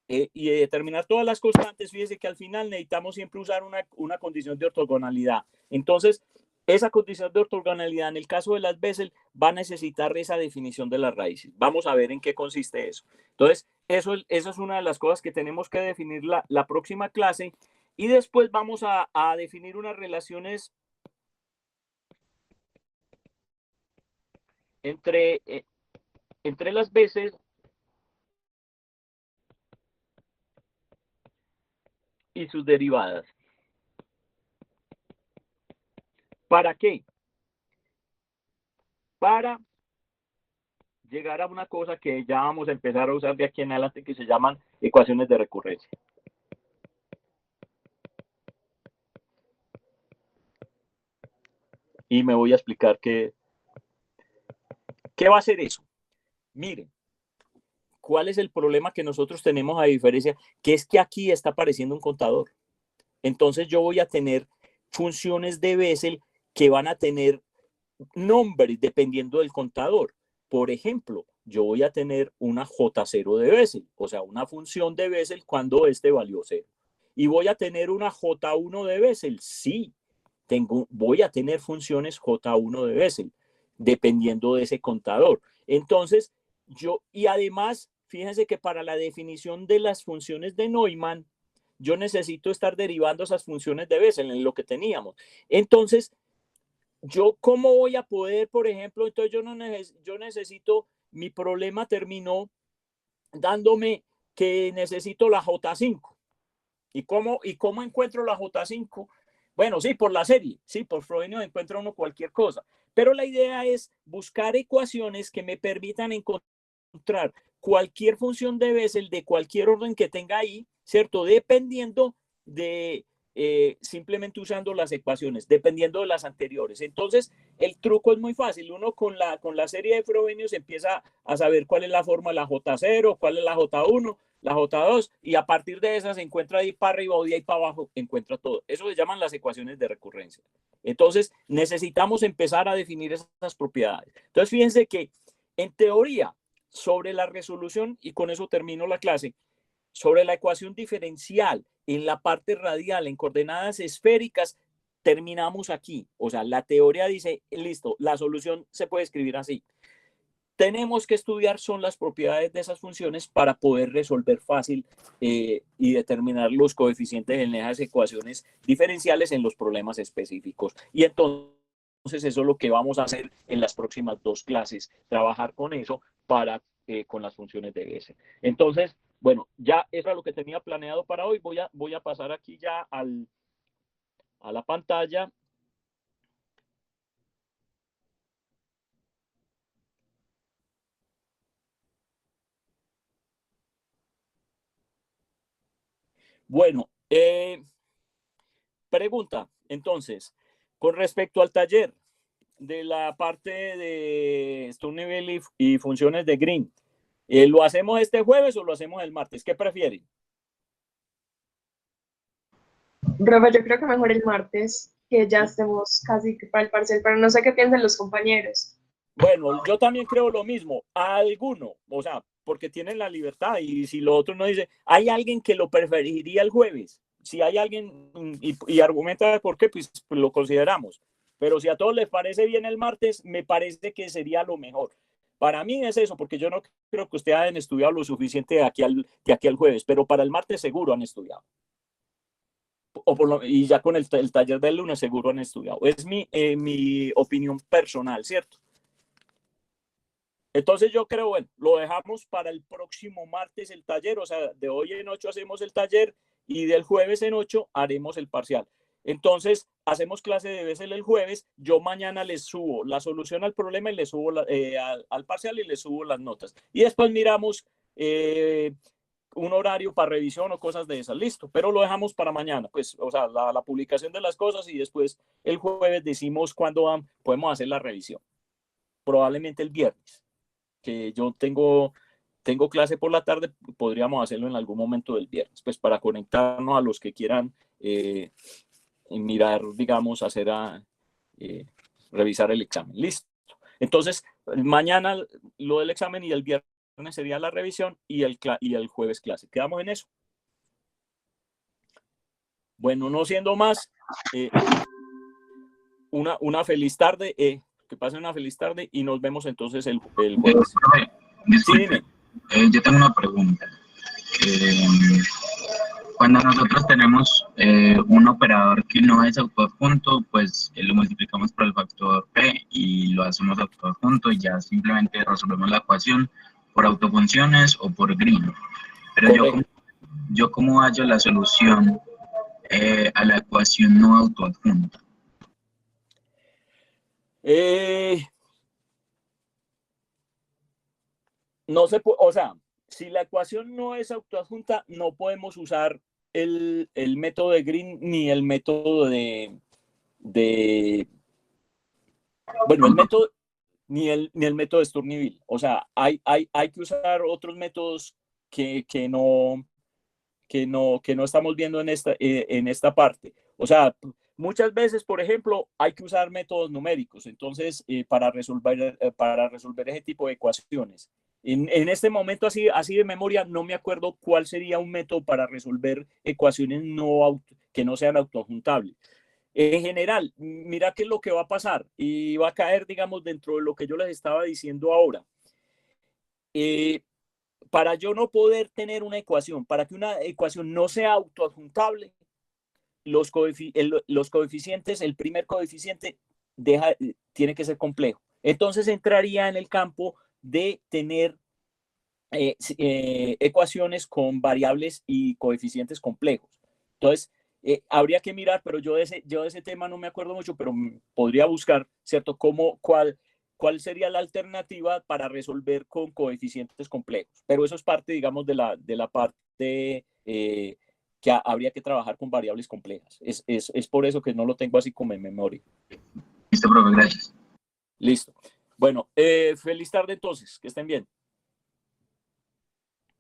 y determinar todas las constantes, fíjense que al final necesitamos siempre usar una condición de ortogonalidad. Entonces, esa condición de ortogonalidad en el caso de las Bessel va a necesitar esa definición de las raíces. Vamos a ver en qué consiste eso. Entonces, eso es una de las cosas que tenemos que definir la próxima clase, y después vamos a definir unas relaciones entre, entre las Bessel y sus derivadas. ¿Para qué? Para llegar a una cosa que ya vamos a empezar a usar de aquí en adelante, que se llaman ecuaciones de recurrencia. Y me voy a explicar qué va a hacer eso. Miren, ¿cuál es el problema que nosotros tenemos a diferencia? Que es que aquí está apareciendo un contador. Entonces yo voy a tener funciones de Bessel que van a tener nombres dependiendo del contador. Por ejemplo, yo voy a tener una J0 de Bessel, o sea, una función de Bessel cuando este valió 0. Y voy a tener una J1 de Bessel, sí, voy a tener funciones J1 de Bessel, dependiendo de ese contador. Entonces, y además, fíjense que para la definición de las funciones de Neumann, yo necesito estar derivando esas funciones de Bessel en lo que teníamos. Entonces, ¿cómo voy a poder, por ejemplo? Entonces yo necesito, mi problema terminó dándome que necesito la J5. ¿Y cómo encuentro la J5? Bueno, sí, por la serie, sí, por Frobenius encuentra uno cualquier cosa. Pero la idea es buscar ecuaciones que me permitan encontrar cualquier función de Bessel de cualquier orden que tenga ahí, ¿cierto? Dependiendo de, simplemente usando las ecuaciones, dependiendo de las anteriores. Entonces, el truco es muy fácil. Uno con la serie de Frobenius empieza a saber cuál es la forma de la J0, cuál es la J1, la J2, y a partir de esas se encuentra ahí para arriba o de ahí para abajo, encuentra todo. Eso se llaman las ecuaciones de recurrencia. Entonces, necesitamos empezar a definir esas propiedades. Entonces, fíjense que en teoría, sobre la resolución, y con eso termino la clase, sobre la ecuación diferencial en la parte radial en coordenadas esféricas, terminamos aquí. O sea, la teoría dice, listo, la solución se puede escribir así. Tenemos que estudiar son las propiedades de esas funciones para poder resolver fácil y determinar los coeficientes en esas ecuaciones diferenciales en los problemas específicos. Y entonces eso es lo que vamos a hacer en las próximas 2 clases, trabajar con eso con las funciones de Bessel. Entonces, bueno, ya eso era lo que tenía planeado para hoy. Voy a pasar aquí ya a la pantalla. Bueno, pregunta, entonces, con respecto al taller de la parte de Sturnieville y funciones de Green, ¿lo hacemos este jueves o lo hacemos el martes? ¿Qué prefieren? Profe, yo creo que mejor el martes, que ya estemos casi para el parcial, pero no sé qué piensan los compañeros. Bueno, yo también creo lo mismo. A alguno, o sea, porque tienen la libertad, y si los otros no dicen, hay alguien que lo preferiría el jueves. Si hay alguien y argumenta por qué, pues lo consideramos. Pero si a todos les parece bien el martes, me parece que sería lo mejor. Para mí es eso, porque yo no creo que ustedes hayan estudiado lo suficiente de aquí al jueves, pero para el martes seguro han estudiado. Y ya con el taller del lunes seguro han estudiado. Es mi opinión personal, ¿cierto? Entonces yo creo, bueno, lo dejamos para el próximo martes el taller, o sea, de hoy en 8 hacemos el taller y del jueves en 8 haremos el parcial. Entonces, hacemos clase de Bessel el jueves, yo mañana les subo la solución al problema y les subo al parcial y les subo las notas. Y después miramos un horario para revisión o cosas de esas, listo, pero lo dejamos para mañana, pues, o sea, la publicación de las cosas, y después el jueves decimos cuándo podemos hacer la revisión. Probablemente el viernes, que yo tengo clase por la tarde, podríamos hacerlo en algún momento del viernes, pues para conectarnos a los que quieran mirar, digamos, revisar el examen. Listo. Entonces, mañana lo del examen y el viernes sería la revisión y el jueves clase. ¿Quedamos en eso? Bueno, no siendo más, una feliz tarde, que pasen una feliz tarde y nos vemos entonces el jueves. Disculpe, yo tengo una pregunta. Cuando nosotros tenemos un operador que no es autoadjunto, pues lo multiplicamos por el factor P y lo hacemos autoadjunto y ya simplemente resolvemos la ecuación por autofunciones o por Green. Pero yo cómo hallo la solución a la ecuación no autoadjunta. No se puede, o sea, si la ecuación no es autoadjunta, no podemos usar el método de Green ni el método bueno, el método ni el método de Sturtevant. O sea, hay que usar otros métodos que no estamos viendo en esta parte. O sea, muchas veces, por ejemplo, hay que usar métodos numéricos, entonces, para resolver ese tipo de ecuaciones. En este momento, así de memoria, no me acuerdo cuál sería un método para resolver ecuaciones que no sean autoadjuntables. En general, mira qué es lo que va a pasar y va a caer, digamos, dentro de lo que yo les estaba diciendo ahora. Para yo no poder tener una ecuación, para que una ecuación no sea autoadjuntable, los coeficientes, el primer coeficiente tiene que ser complejo. Entonces entraría en el campo de tener ecuaciones con variables y coeficientes complejos. Entonces, habría que mirar, pero yo de ese tema no me acuerdo mucho, pero podría buscar, ¿cierto? ¿Cuál sería la alternativa para resolver con coeficientes complejos? Pero eso es parte, digamos, de la parte que habría que trabajar con variables complejas. Es por eso que no lo tengo así como en memoria. Listo, profe, gracias. Listo. Bueno, feliz tarde entonces, que estén bien.